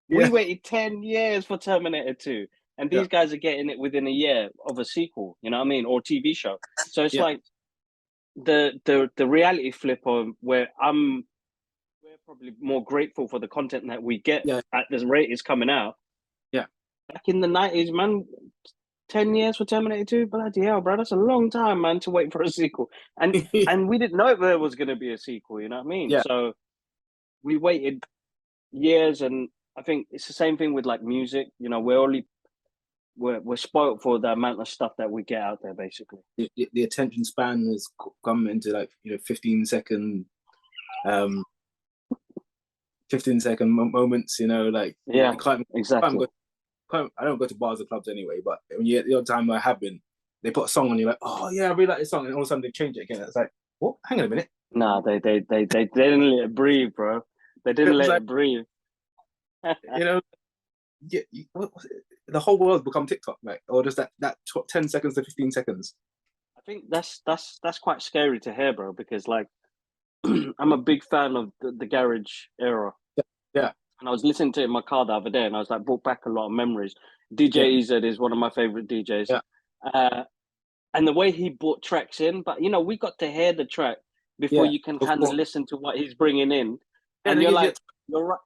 We waited 10 years for Terminator 2. And these guys are getting it within a year of a sequel, you know what I mean? Or TV show. So it's like the reality flip of where we're probably more grateful for the content that we get at this rate is coming out. Yeah. Back in the 90s, man, 10 years for Terminator 2? Bloody hell, bro. That's a long time, man, to wait for a sequel. And and we didn't know if there was going to be a sequel, you know what I mean? Yeah. So we waited years, and I think it's the same thing with, like, music. You know, we're spoiled for the amount of stuff that we get out there, basically. The attention span has come into, like, you know, 15-second 15-second moments, you know, like, exactly. I don't go to bars or clubs anyway, but when you get the odd time I have been, they put a song on, you're like, oh yeah, I really like this song, and all of a sudden they change it again. It's like, what? Hang on a minute. Nah, they didn't let it breathe, bro. They didn't let it breathe. You know, the whole world's become TikTok, mate, or just that 10 seconds to 15 seconds. I think that's quite scary to hear, bro, because, like, I'm a big fan of the garage era. Yeah. And I was listening to it in my car the other day, and I was like, brought back a lot of memories. DJ EZ is one of my favorite DJs. Yeah. And the way he brought tracks in, but, you know, we got to hear the track before you can kind of listen to what he's bringing in. And you're like, you're right.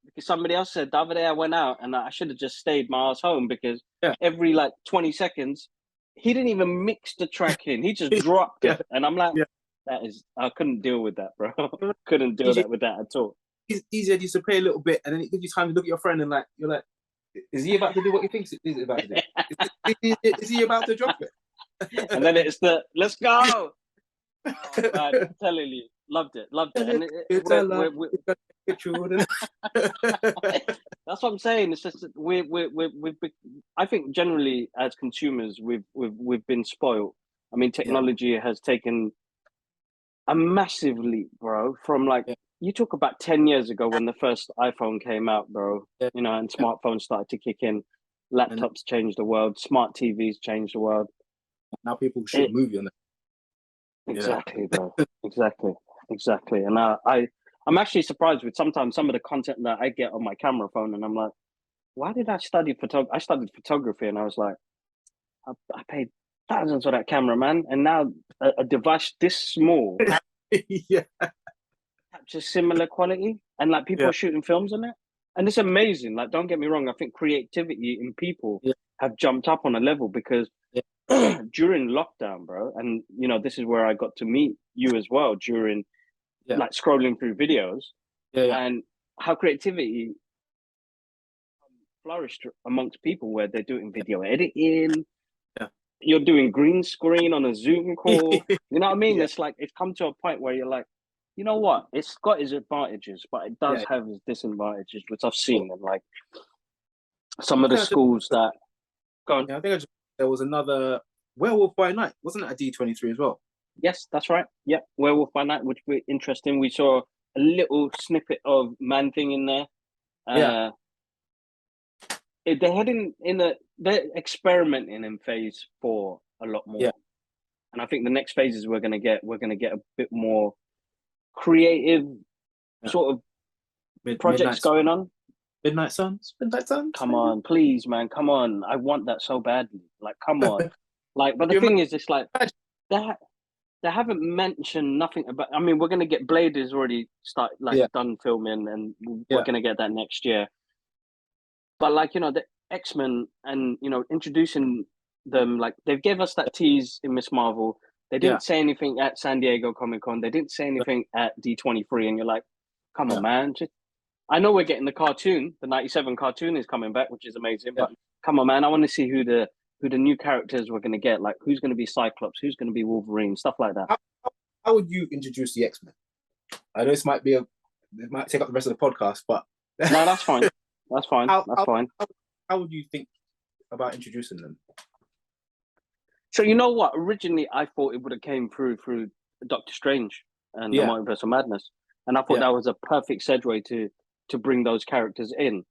Because somebody else said the other day I went out and I should have just stayed my ass home, because every, like, 20 seconds, he didn't even mix the track in. He just dropped it. And I'm like, I couldn't deal with that, bro. Couldn't deal with that at all. It's easier just to play a little bit, and then it gives you time to look at your friend and, like, you're like, is he about to do what he thinks he's about to do? Is he about to drop it? And then it's the let's go. Oh, man, I'm telling you, loved it. And that's what I'm saying. It's just we've I think generally as consumers we've been spoiled. I mean, technology has taken a massive leap, bro, from, like, you talk about 10 years ago when the first iPhone came out, bro, you know, and smartphones started to kick in. Laptops changed the world. Smart TVs changed the world. Now people shoot a movie on that. Exactly, bro. Exactly. And I'm actually surprised with sometimes some of the content that I get on my camera phone, and I'm like, why did I study photography? I studied photography, and I was like, I paid thousands for that camera, man, and now a device this small captures similar quality, and, like, people are shooting films on it, and it's amazing. Like, don't get me wrong, I think creativity in people have jumped up on a level, because during lockdown, bro, and, you know, this is where I got to meet you as well, during like scrolling through videos, and how creativity flourished amongst people, where they're doing video editing. You're doing green screen on a Zoom call. You know what I mean? It's like, it's come to a point where you're like, you know what? It's got its advantages, but it does have its disadvantages, which I've seen. And, like, some of the schools that go on. I think there was another Werewolf by Night, wasn't it, a D23 as well? Yes, that's right. Yeah, Werewolf by Night, which was interesting. We saw a little snippet of Man Thing in there. They're heading they're experimenting in phase 4 a lot more, and I think the next phases we're gonna get a bit more creative sort of projects going on. Midnight Suns. Come on, please, man. Come on. I want that so badly. Like, come on. Like, but the thing is, it's like they haven't mentioned nothing about. I mean, we're gonna get Blade is already done filming, and we're gonna get that next year. But, like, you know, the X-Men, and, you know, introducing them, like, they gave us that tease in Miss Marvel. They didn't say anything at San Diego Comic-Con. They didn't say anything at D23, and you're like, Come on, man. I know we're getting the cartoon. The '97 cartoon is coming back, which is amazing. But come on, man. I want to see who the new characters we're going to get. Like, who's going to be Cyclops? Who's going to be Wolverine? Stuff like that. How would you introduce the X-Men? I know it might take up the rest of the podcast, but no, that's fine. That's fine. That's fine. How would you think about introducing them? So you know what? Originally, I thought it would have came through Doctor Strange and the Multiverse of Madness, and I thought that was a perfect segue to bring those characters in.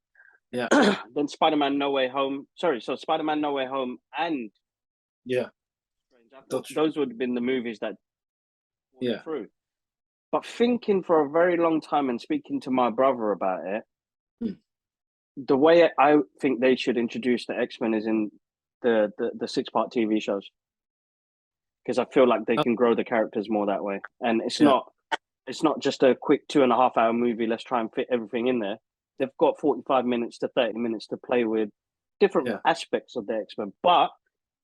Yeah. Then Spider-Man No Way Home. Sorry, so Spider-Man No Way Home and those would have been the movies that through. But thinking for a very long time and speaking to my brother about it, the way I think they should introduce the X-Men is in the 6-part TV shows, because I feel like they can grow the characters more that way, and it's not just a quick 2.5-hour movie. Let's try and fit everything in there. They've got 45 minutes to 30 minutes to play with different aspects of the X-Men, but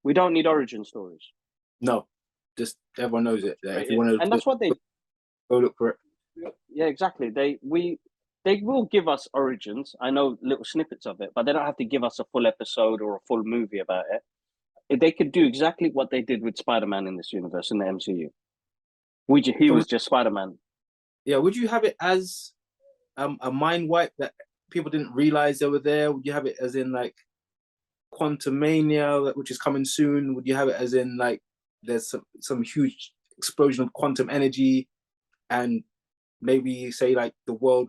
we don't need origin stories. No, just everyone knows it. If you want to, and that's what they go look for it. Yeah, exactly. They will give us origins. I know little snippets of it, but they don't have to give us a full episode or a full movie about it. They could do exactly what they did with Spider-Man in this universe, in the MCU. He was just Spider-Man. Yeah, would you have it as a mind wipe that people didn't realize they were there? Would you have it as in like Quantum Mania, which is coming soon? Would you have it as in like there's some huge explosion of quantum energy, and maybe say like the world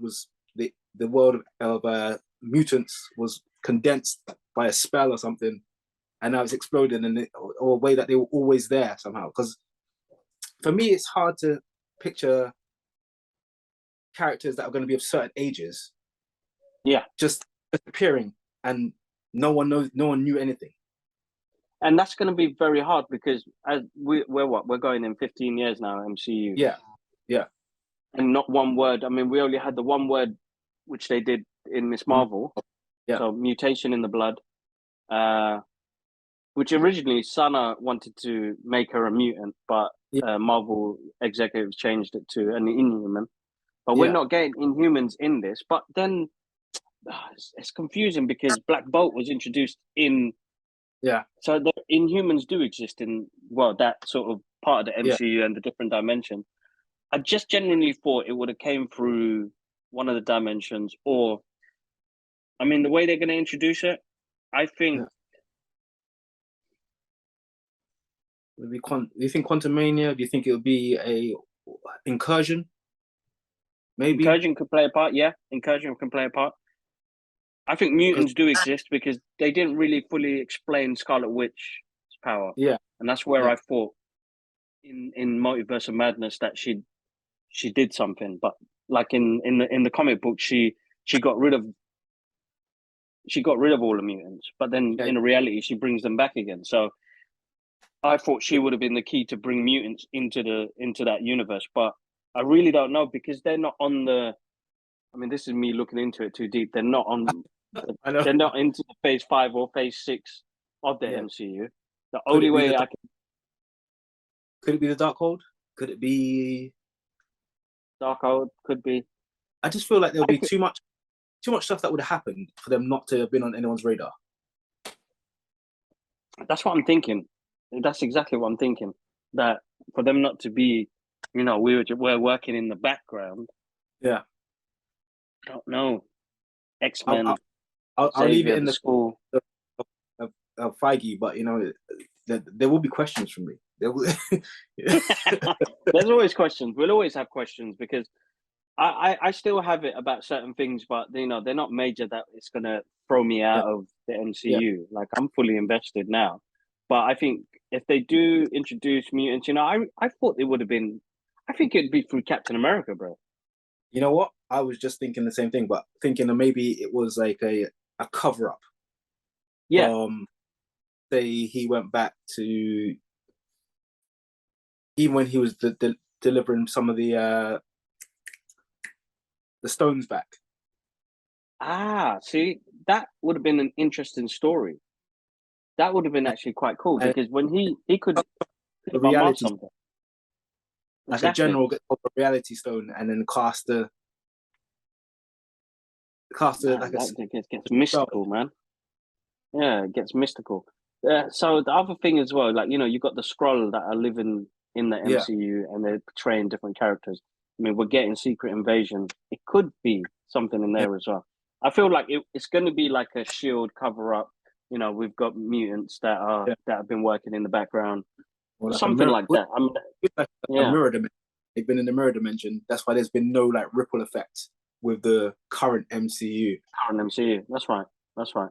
of mutants was condensed by a spell or something, and now it's exploded, or a way that they were always there somehow? Because for me, it's hard to picture characters that are going to be of certain ages, just appearing, and no one knew anything. And that's going to be very hard, because as we're going in 15 years now, MCU. Yeah. And not one word. I mean, we only had the one word which they did in Miss Marvel. Yeah. So mutation in the blood, which originally Sana wanted to make her a mutant, but Marvel executives changed it to an Inhuman. But we're not getting Inhumans in this. But then it's confusing, because Black Bolt was introduced in. Yeah. So the Inhumans do exist in that sort of part of the MCU and the different dimension. I just genuinely thought it would have came through one of the dimensions, or, I mean, the way they're going to introduce it, I think. Do you think Quantum Mania? Do you think it would be a incursion? Maybe incursion could play a part. Yeah, incursion can play a part. I think mutants do exist, because they didn't really fully explain Scarlet Witch's power. Yeah, and that's where I thought in Multiverse of Madness that she did something, but like in the comic book, she got rid of all the mutants, but then in reality she brings them back again. So I thought she would have been the key to bring mutants into that universe, but I really don't know, because they're not on the. I mean, this is me looking into it too deep. They're not on. I know. They're not into the phase 5 or phase 6 of the MCU. The only way I can. Could it be the Darkhold? Could it be Darkhold? Could be. I just feel like there'll be too much stuff that would have happened for them not to have been on anyone's radar. That's what I'm thinking. That's exactly what I'm thinking. That for them not to be, we're working in the background. Yeah. I don't know. X-Men. I'll leave it in the school of Feige, but there will be questions from me. There will... There's always questions. We'll always have questions, because I still have it about certain things, but they're not major that it's gonna throw me out of the MCU. Yeah. Like, I'm fully invested now. But I think if they do introduce mutants, I thought it would have been. I think it'd be through Captain America, bro. You know what? I was just thinking the same thing, but thinking that maybe it was like a cover up. Yeah. Say he went back to, even when he was delivering some of the stones back. See, that would have been an interesting story. That would have been actually quite cool, because when he could the reality something. Like exactly. A general gets a reality stone and then cast the casted Man, like that gets mystical, man. Yeah, it gets mystical. So the other thing as well, like, you got the Skrull that are living in the yeah, MCU and they're portraying different characters. I mean, we're getting Secret Invasion. It could be something in yeah, there as well. I feel like it's going to be like a Shield cover up. We've got mutants yeah. that have been working in the background, Or like a something mirror, like that. I mean, like a yeah, mirror dimension. They've been in the mirror dimension. That's why there's been no like ripple effect with the current MCU. current MCU. That's right. That's right.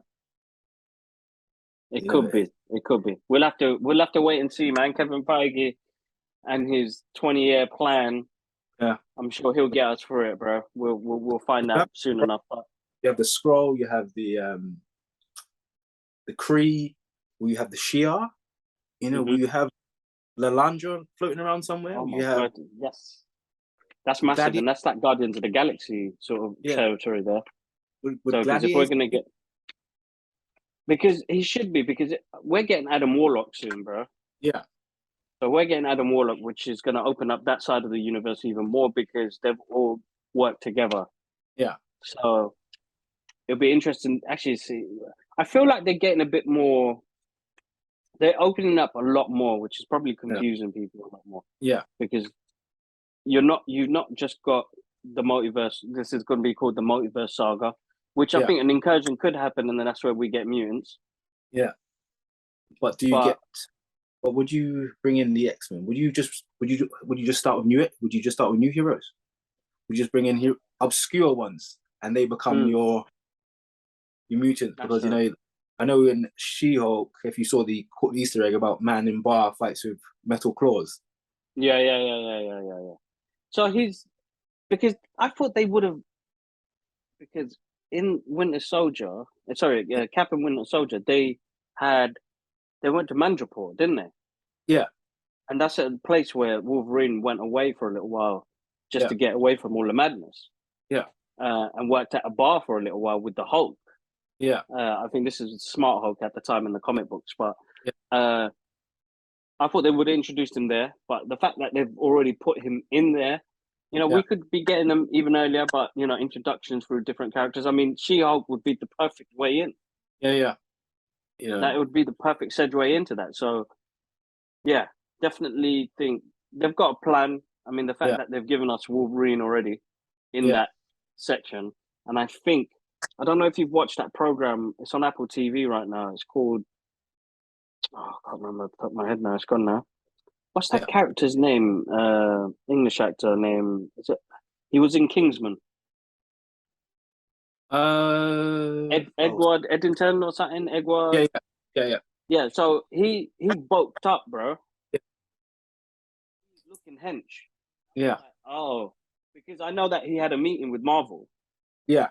It You know, could be. It could be. We'll have to wait and see, man. Kevin Feige and his 20-year plan. yeah. I'm sure he'll get us through it, bro. We'll find You out soon enough. But have the Scroll. You have the Kree. You have the Shi'ar. mhm. We have Lalandra floating around somewhere. Oh my You have god, yes, that's massive, Gladiator. and that's like Guardians of the Galaxy sort of Yeah, territory there. with So because if we're Gladiators. gonna get, because he should be, because we're getting Adam Warlock soon, bro. Yeah, So we're getting Adam Warlock, which is going to open up that side of the universe even more because they've all worked together. yeah, So it'll be interesting. Actually, see, I feel like they're getting a bit more. They're opening up a lot more, which is probably yeah, confusing people a lot more yeah, because you've not just got the multiverse. This is going to be called the multiverse saga, which I yeah, think an incursion could happen, and then that's where we get mutants. yeah. But do you But get? But would you bring in the X-Men? Would you just start with new heroes? Would you just bring in obscure ones and they become mm, your mutants? that's Because true. I know in She-Hulk, if you saw the Easter egg about Man in Bar fights with metal claws. Yeah, yeah, yeah, yeah, yeah, yeah, yeah. So he's because I thought they would have because in Winter Soldier, sorry, Cap and Winter Soldier, they went to Mandroport, didn't they? Yeah, And that's a place where Wolverine went away for a little while, just yeah, to get away from all the madness, yeah, and worked at a bar for a little while with the Hulk. yeah, I think this is Smart Hulk at the time in the comic books, but yeah, uh, I thought they would have introduced him there. But the fact that they've already put him in there, yeah, we could be getting them even earlier. But introductions through different characters. I mean, She Hulk would be the perfect way in. yeah, yeah. That would be the perfect segue into that. So yeah, definitely think they've got a plan. I mean, the fact yeah, that they've given us Wolverine already in yeah. that section, and I don't know if you've watched that program. It's on Apple TV right now. It's called, I can't remember off the top of my head now. It's gone now. What's that Yeah. character's name? English actor name? Is it? He was in Kingsman. Oh, Edward Eddington or something. yeah, Edward. yeah, yeah, yeah, Yeah. So he bulked up, bro. He's looking hench. yeah, Like, oh, because I know that he had a meeting with Marvel. yeah.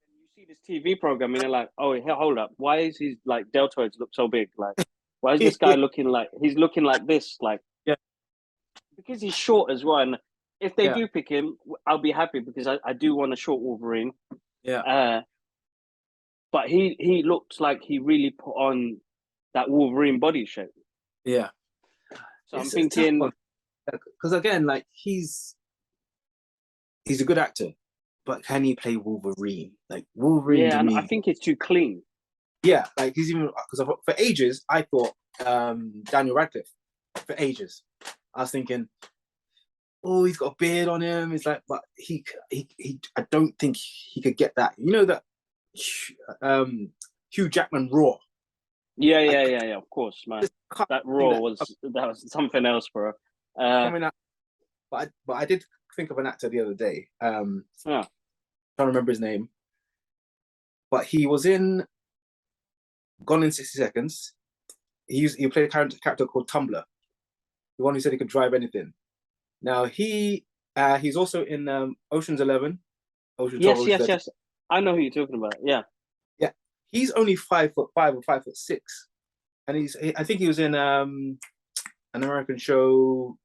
And you see this TV program, and you're like, oh, hold up, why is his like deltoids look so big? Like, why is this guy Yeah, looking like he's looking like this? Like, yeah, because he's short as well. And if they yeah, do pick him, I'll be happy because I do want a short Wolverine. yeah, Uh, but he looks like he really put on that Wolverine body shape. yeah. So I'm It's a tough thinking, one because again, like he's a good actor, but can he play Wolverine? Like Wolverine yeah, to and I me, think it's too clean. yeah, like he's even because for ages I thought Daniel Radcliffe for ages. I was thinking, oh, he's got a beard on him. It's like, but he I don't think he could get that. You know that Hugh Jackman Raw. Yeah, I yeah, yeah, yeah. Of course, man. just can't That think Raw was something else, bro. coming out, but I did think of an actor the other day. Yeah. Trying to remember his name, but he was in Gone in 60 Seconds. He played a character called Tumblr, the one who said he could drive anything. Now he's also in Ocean's 11, Ocean 12, Yes, Ocean yes, 13. yes. I know who you're talking about. Yeah. Yeah, he's only 5'5" or 5'6", and I think he was in an American show,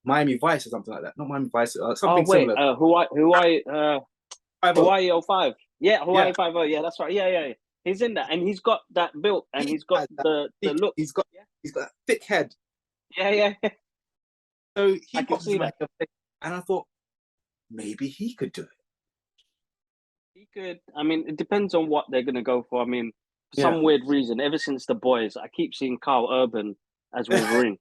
Miami Vice or something like that. Not Miami Vice, Oh something wait, similar. Five O. Hawaii 05. Yeah, Yeah, Hawaii 50. Yeah, that's right. Yeah, yeah, yeah. He's in that, and he's got that built, and he he's got has that the thick. look. Yeah, He's got a thick head. yeah, yeah, yeah. So I he can pops his see mind that. up, and I thought maybe he could do it. He could. I mean, it depends on what they're gonna go for. I mean, for Yeah. some weird reason, ever since The Boys, I keep seeing Carl Urban as Wolverine.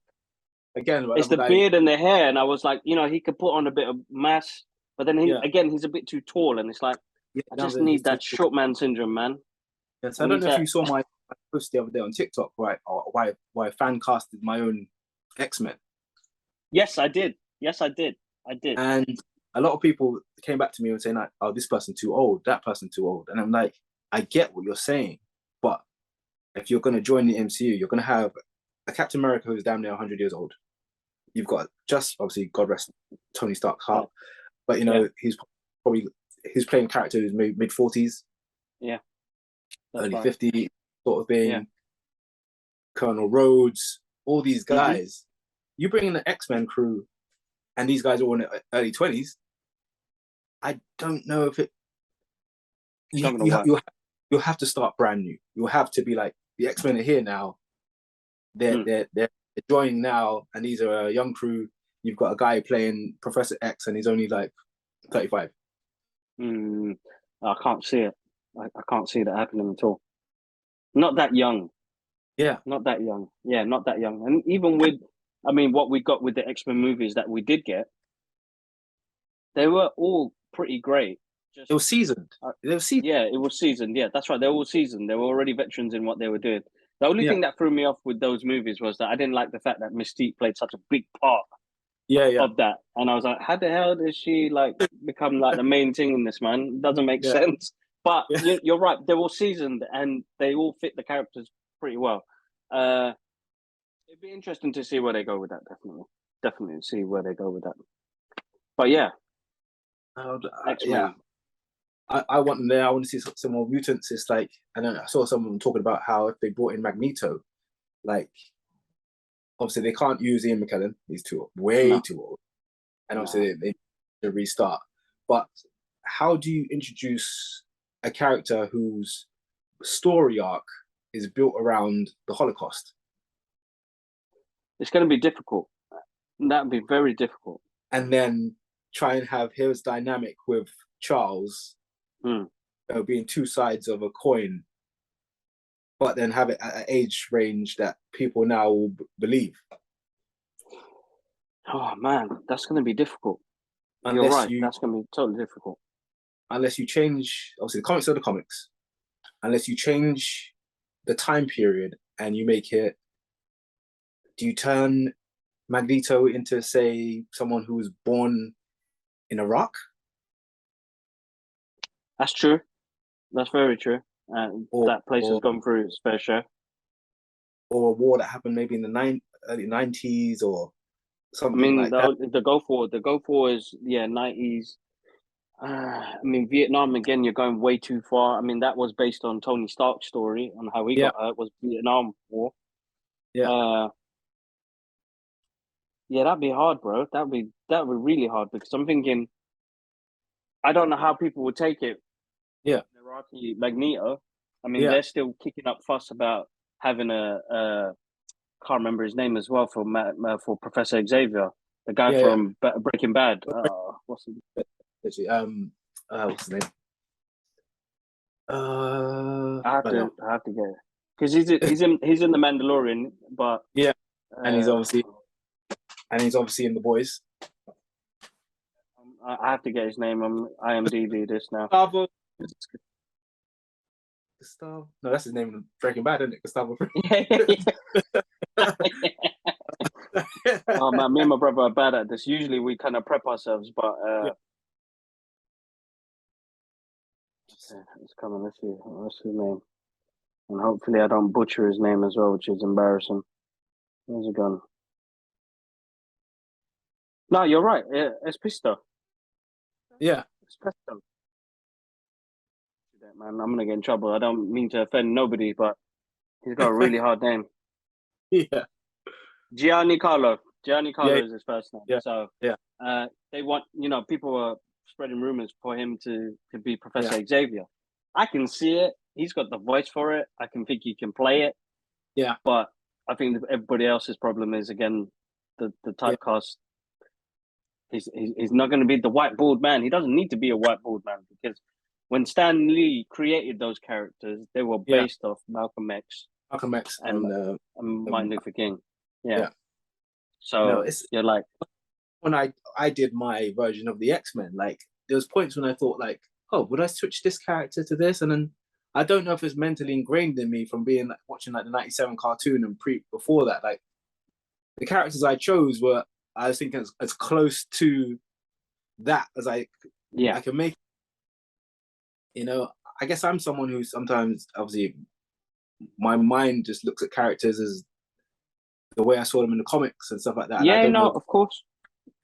Again, It's the beard and the hair, and I was like, he could put on a bit of mass, but then he's a bit too tall, and it's like, I just need that short man syndrome, man. Yes, I don't know if you saw my post the other day on TikTok, right? Or why I fan casted my own X-Men. Yes, I did. Yes, I did. And a lot of people came back to me and saying like, "Oh, this person too old, that person too old," and I'm like, I get what you're saying, but if you're going to join the MCU, you're going to have a Captain America who's damn near 100 years old. You've got just obviously God rest Tony Stark's heart, but he's playing a character who's mid 40s, early 50s sort of thing. Yeah. Colonel Rhodes, all these guys. You bring in the X-Men crew, and these guys are all in their early 20s. I don't know if it. You'll have to start brand new. You'll have to be like, the X-Men are here now. They're joining now, and these are a young crew. You've got a guy playing Professor X, and he's only like 35. I can't see it. I can't see that happening at all. Not that young. Yeah. Not that young. Yeah, not that young. And even with, what we got with the X-Men movies that we did get, they were all pretty great. It was seasoned. Yeah, it was seasoned. Yeah, that's right. They were all seasoned. They were already veterans in what they were doing. The only thing that threw me off with those movies was that I didn't like the fact that Mystique played such a big part of that. And I was like, how the hell does she become like the main thing in this, man? It doesn't make sense. But you're right. They're all seasoned and they all fit the characters pretty well. It'd be interesting to see where they go with that. Definitely see where they go with that. But yeah. I want them there. I want to see some more mutants. It's like, and then I saw someone talking about how if they brought in Magneto, like, obviously they can't use Ian McKellen. He's way too old. And obviously they need to restart. But how do you introduce a character whose story arc is built around the Holocaust? It's going to be difficult. That would be very difficult. And then try and have his dynamic with Charles being two sides of a coin, but then have it at an age range that people now will believe. Oh man, that's going to be difficult. You're right. That's going to be totally difficult. Unless you change, obviously the comics are the comics. Unless you change the time period and you make it, do you turn Magneto into, say, someone who was born in Iraq? That's true. That's very true. That place has gone through its fair share. Or a war that happened maybe in the early 90s or something like that. The go for is 90s. Vietnam, again, you're going way too far. That was based on Tony Stark's story on how he got hurt, was Vietnam War. Yeah. That'd be hard, bro. That'd be really hard because I'm thinking, I don't know how people would take it. Yeah. Iraqi Magneto. They're still kicking up fuss about having can't remember his name as well for Professor Xavier, the guy from Breaking Bad. What's his name? What's his name? I have to get it because he's in the Mandalorian, but and he's obviously in The Boys. I have to get his name on IMDb this now. Gustavo? No, that's his name in Breaking Bad, isn't it? Gustavo. Oh man, me and my brother are bad at this. Usually we kind of prep ourselves, but it's coming. Let's see. What's his name? And hopefully I don't butcher his name as well, which is embarrassing. Where's it gone? No, you're right. It's Pisto. Yeah. It's Pisto. Man, I'm gonna get in trouble. I don't mean to offend nobody, but he's got a really hard name. Yeah. Giancarlo is his first name. Yeah. So they want, people are spreading rumors for him to be Professor Xavier. I can see it. He's got the voice for it. I can think he can play it. Yeah. But I think everybody else's problem is, again, the typecast. He's not going to be the white bald man. He doesn't need to be a white bald man because when Stan Lee created those characters, they were based off Malcolm X, and Martin Luther King. Yeah. So you're like, when I did my version of the X-Men, like there was points when I thought like, oh, would I switch this character to this? And then I don't know if it's mentally ingrained in me from being watching like the '97 cartoon and before that, like the characters I chose were, I was thinking as close to that as I can make. You know, I guess I'm someone who sometimes, obviously, my mind just looks at characters as the way I saw them in the comics and stuff like that. Yeah, I don't know of course.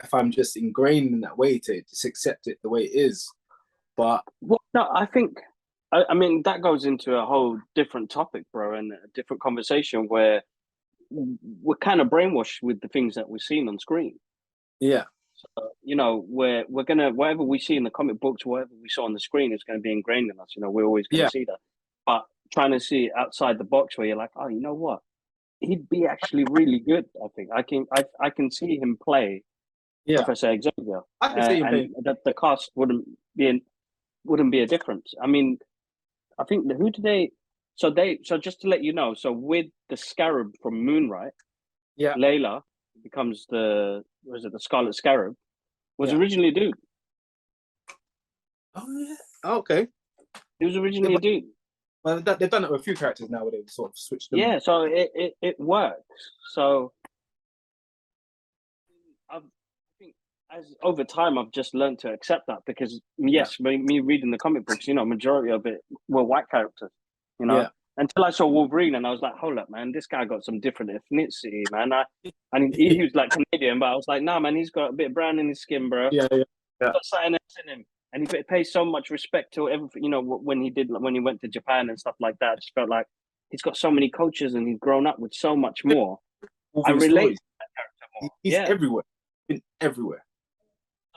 if I'm just ingrained in that way to just accept it the way it is. But no, I think, I mean, that goes into a whole different topic, bro, and a different conversation where we're kind of brainwashed with the things that we're seeing on screen. Yeah. So, you know, we're gonna, whatever we see in the comic books, whatever we saw on the screen is going to be ingrained in us. You know, we're always going to see that. But trying to see outside the box where you're like, oh, you know what, he'd be actually really good. I think I can see him play Professor Xavier. I can see him play. And that the cast wouldn't be a difference. I mean, I think who did they? So just to let you know, so with the Scarab from Moonlight, Layla becomes the Scarlet Scarab, was originally a dude. Oh yeah. Oh, okay. He was originally a dude. Well, they've done it with a few characters now where they've sort of switched them. Yeah, so it works. So I think as over time I've just learned to accept that because me reading the comic books, you know, majority of it were white characters, you know. Until I saw Wolverine and I was like, hold up, man, this guy got some different ethnicity, man. And he was like Canadian, but I was like, nah, man, he's got a bit of brown in his skin, bro. Yeah. Got something else in him. And he pays so much respect to everything, you know, when he went to Japan and stuff like that. I just felt like he's got so many cultures and he's grown up with so much more. I relate to that character more. He's everywhere. Been everywhere.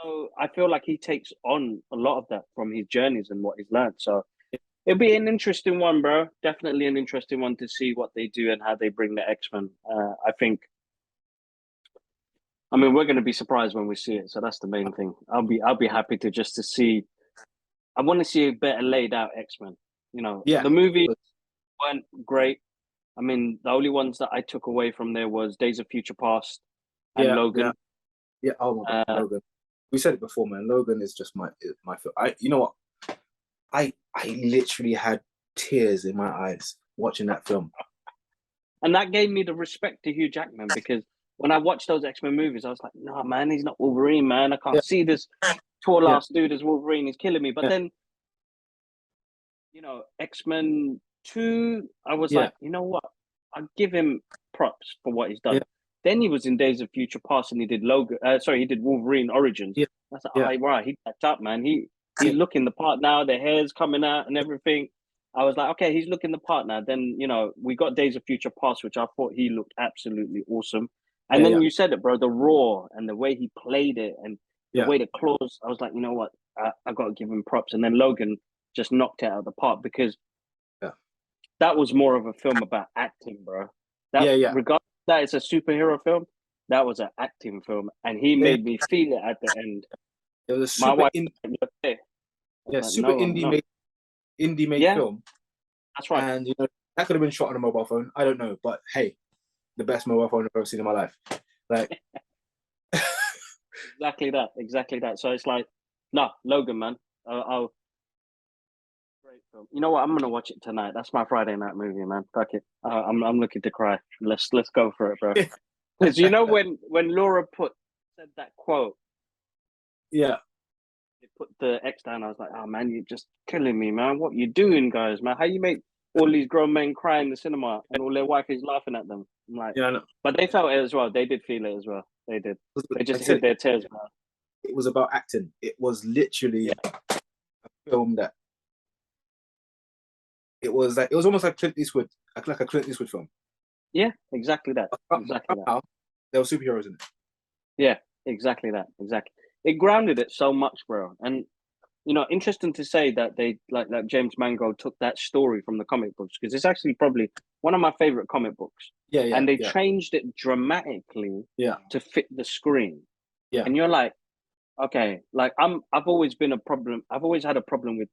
So I feel like he takes on a lot of that from his journeys and what he's learned. So it'll be an interesting one, bro. Definitely an interesting one to see what they do and how they bring the X-Men. I think. I mean, we're going to be surprised when we see it, so that's the main thing. I'll be happy to see. I want to see a better laid out X-Men. You know, the movie weren't great. I mean, the only ones that I took away from there was Days of Future Past and Logan. Yeah. Oh my God, Logan. We said it before, man. Logan is just my film. You know what? I literally had tears in my eyes watching that film, and that gave me the respect to Hugh Jackman because when I watched those X-Men movies, I was like, no, man, he's not Wolverine, man. I can't see this tall ass dude as Wolverine. He's killing me. But then, you know, X-Men 2, I was like, you know what? I'll give him props for what he's done. Yeah. Then he was in Days of Future Past and he did he did Wolverine Origins. Yeah. I was like, right, he backed up, man. He's looking the part now. The hair's coming out and everything. I was like, okay, he's looking the part now. Then, you know, we got Days of Future Past, which I thought he looked absolutely awesome. And then you said it, bro, the raw and the way he played it and the way the claws, I was like, you know what, I got to give him props. And then Logan just knocked it out of the park because that was more of a film about acting, bro. Regardless that it's a superhero film, that was an acting film. And he made me feel it at the end. It was a super indie made film. That's right. And, you know, that could have been shot on a mobile phone. I don't know. But, hey, the best mobile phone I've ever seen in my life. Like exactly that. So it's like, Logan, man. I'll great film. You know what? I'm gonna watch it tonight. That's my Friday night movie, man. Fuck it. I'm looking to cry. Let's go for it, bro. Because you know when Laura said that quote, they put the X down. I was like, oh man, you're just killing me, man. What you doing, guys, man? How you make all these grown men cry in the cinema and all their wife is laughing at them? I'm like, but they felt it as well. They did feel it as well. They did. They just hid their tears, man. It was about acting. It was literally a film that it was almost like Clint Eastwood, like a Clint Eastwood film. Yeah, exactly that. There were superheroes in it. Yeah, exactly that. Exactly. It grounded it so much, bro. And you know, interesting to say that they like James Mangold took that story from the comic books because it's actually probably one of my favorite comic books. And they changed it dramatically to fit the screen. And you're like, okay, like I've always had a problem with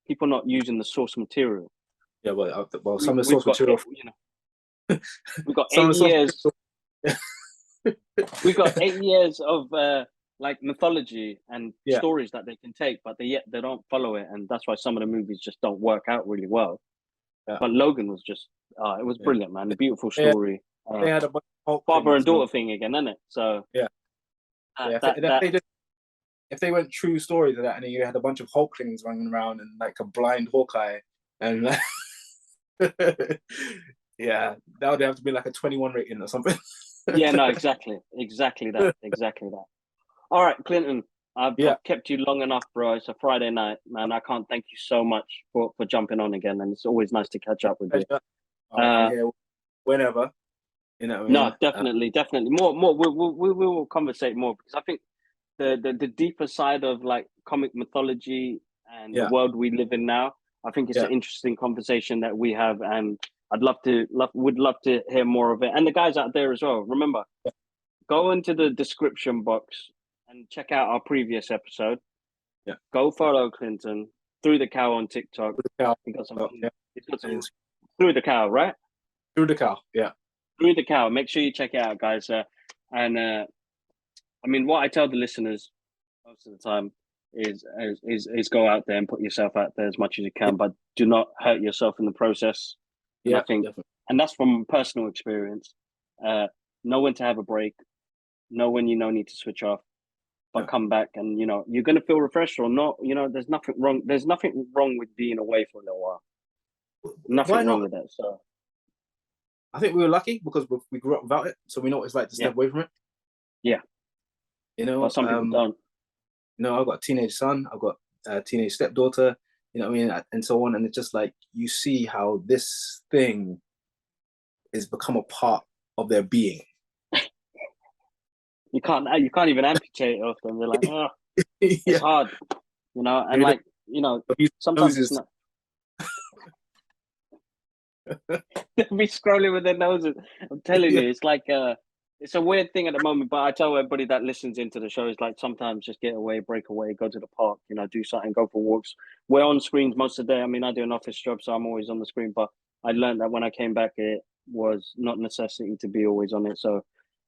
people not using the source material. Yeah, well, some of the We've source got, material, we've got some 8 of the source years. material, We've got 8 years of like mythology and yeah, stories that they can take, but they don't follow it, and that's why some of the movies just don't work out really well. yeah, But Logan was just, it was yeah. brilliant, man. Beautiful They, story. they had a bunch of Father and Hulklings, daughter thing again, isn't it? So yeah, yeah. that If they went true stories of that, and then you had a bunch of Hulklings running around and like a blind Hawkeye, and like, yeah, that would have to be like a 21 rating or something. yeah, no, exactly that. All right, Klynton, Yeah, I've kept you long enough, bro. It's a Friday night, man. I can't thank you so much for jumping on again, and it's always nice to catch up with you. I'm here whenever. You know what I No, mean? definitely more. We will conversate more, because I think the deeper side of like comic mythology and the Yeah, world we live in now, I think it's yeah, an interesting conversation that we have, and I'd would love to hear more of it. And the guys out there as well. Remember, go into the description box and check out our previous episode. yeah. Go follow Klynton through the cow on TikTok. Through the cow. He got some. Yeah. He's got some through the cow, right? Through the cow. Yeah. Through the cow. Make sure you check it out, guys. And I mean, what I tell the listeners most of the time is go out there and put yourself out there as much as you can, but do not hurt yourself in the process. And Yeah, I think, definitely. and that's from personal experience. Know when to have a break. Know when you need to switch off, but come back, and you're gonna feel refreshed or not. There's nothing wrong. There's nothing wrong with being away for a little while. Why Nothing wrong not? with that. So I think we were lucky because we grew up without it, so we know what it's like to step away from it. Yeah, but some people don't. I've got a teenage son, I've got a teenage stepdaughter, you know what I mean, and so on. And it's just like you see how this thing is become a part of their being. You can't even amputate it off them. They're like, oh, it's Yeah. hard, and like, sometimes it's not. They'll be scrolling with their noses. I'm telling you, it's like it's a weird thing at the moment. But I tell everybody that listens into the show, is like, sometimes just get away, break away, go to the park, do something, go for walks. We're on screens most of the day. I mean, I do an office job, so I'm always on the screen. But I learned that when I came back, it was not necessity to be always on it. So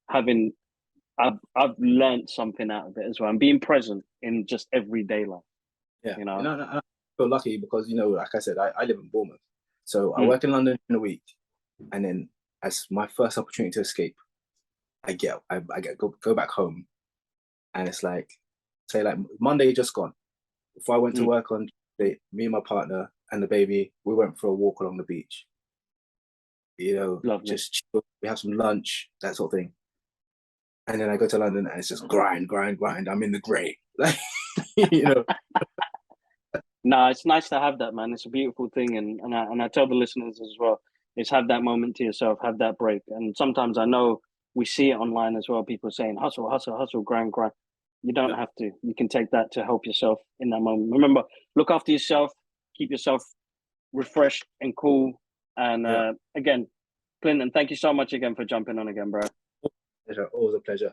I've learned something out of it as well, and being present in just everyday life. Yeah, I feel lucky because like I said, I live in Bournemouth, so I work in London in a week, and then as my first opportunity to escape, I go back home, and it's like, say like Monday just gone. Before I went to work on Tuesday, me and my partner and the baby, we went for a walk along the beach. Lovely. Just chill, we have some lunch, that sort of thing. And then I go to London and it's just grind. I'm in the grey. No, it's nice to have that, man. It's a beautiful thing, and I tell the listeners as well, is have that moment to yourself, have that break. And sometimes I know we see it online as well, people saying hustle, grind. You don't have to. You can take that to help yourself in that moment. Remember, look after yourself, keep yourself refreshed and cool. And again, Klynton, thank you so much again for jumping on again, bro. Always a pleasure.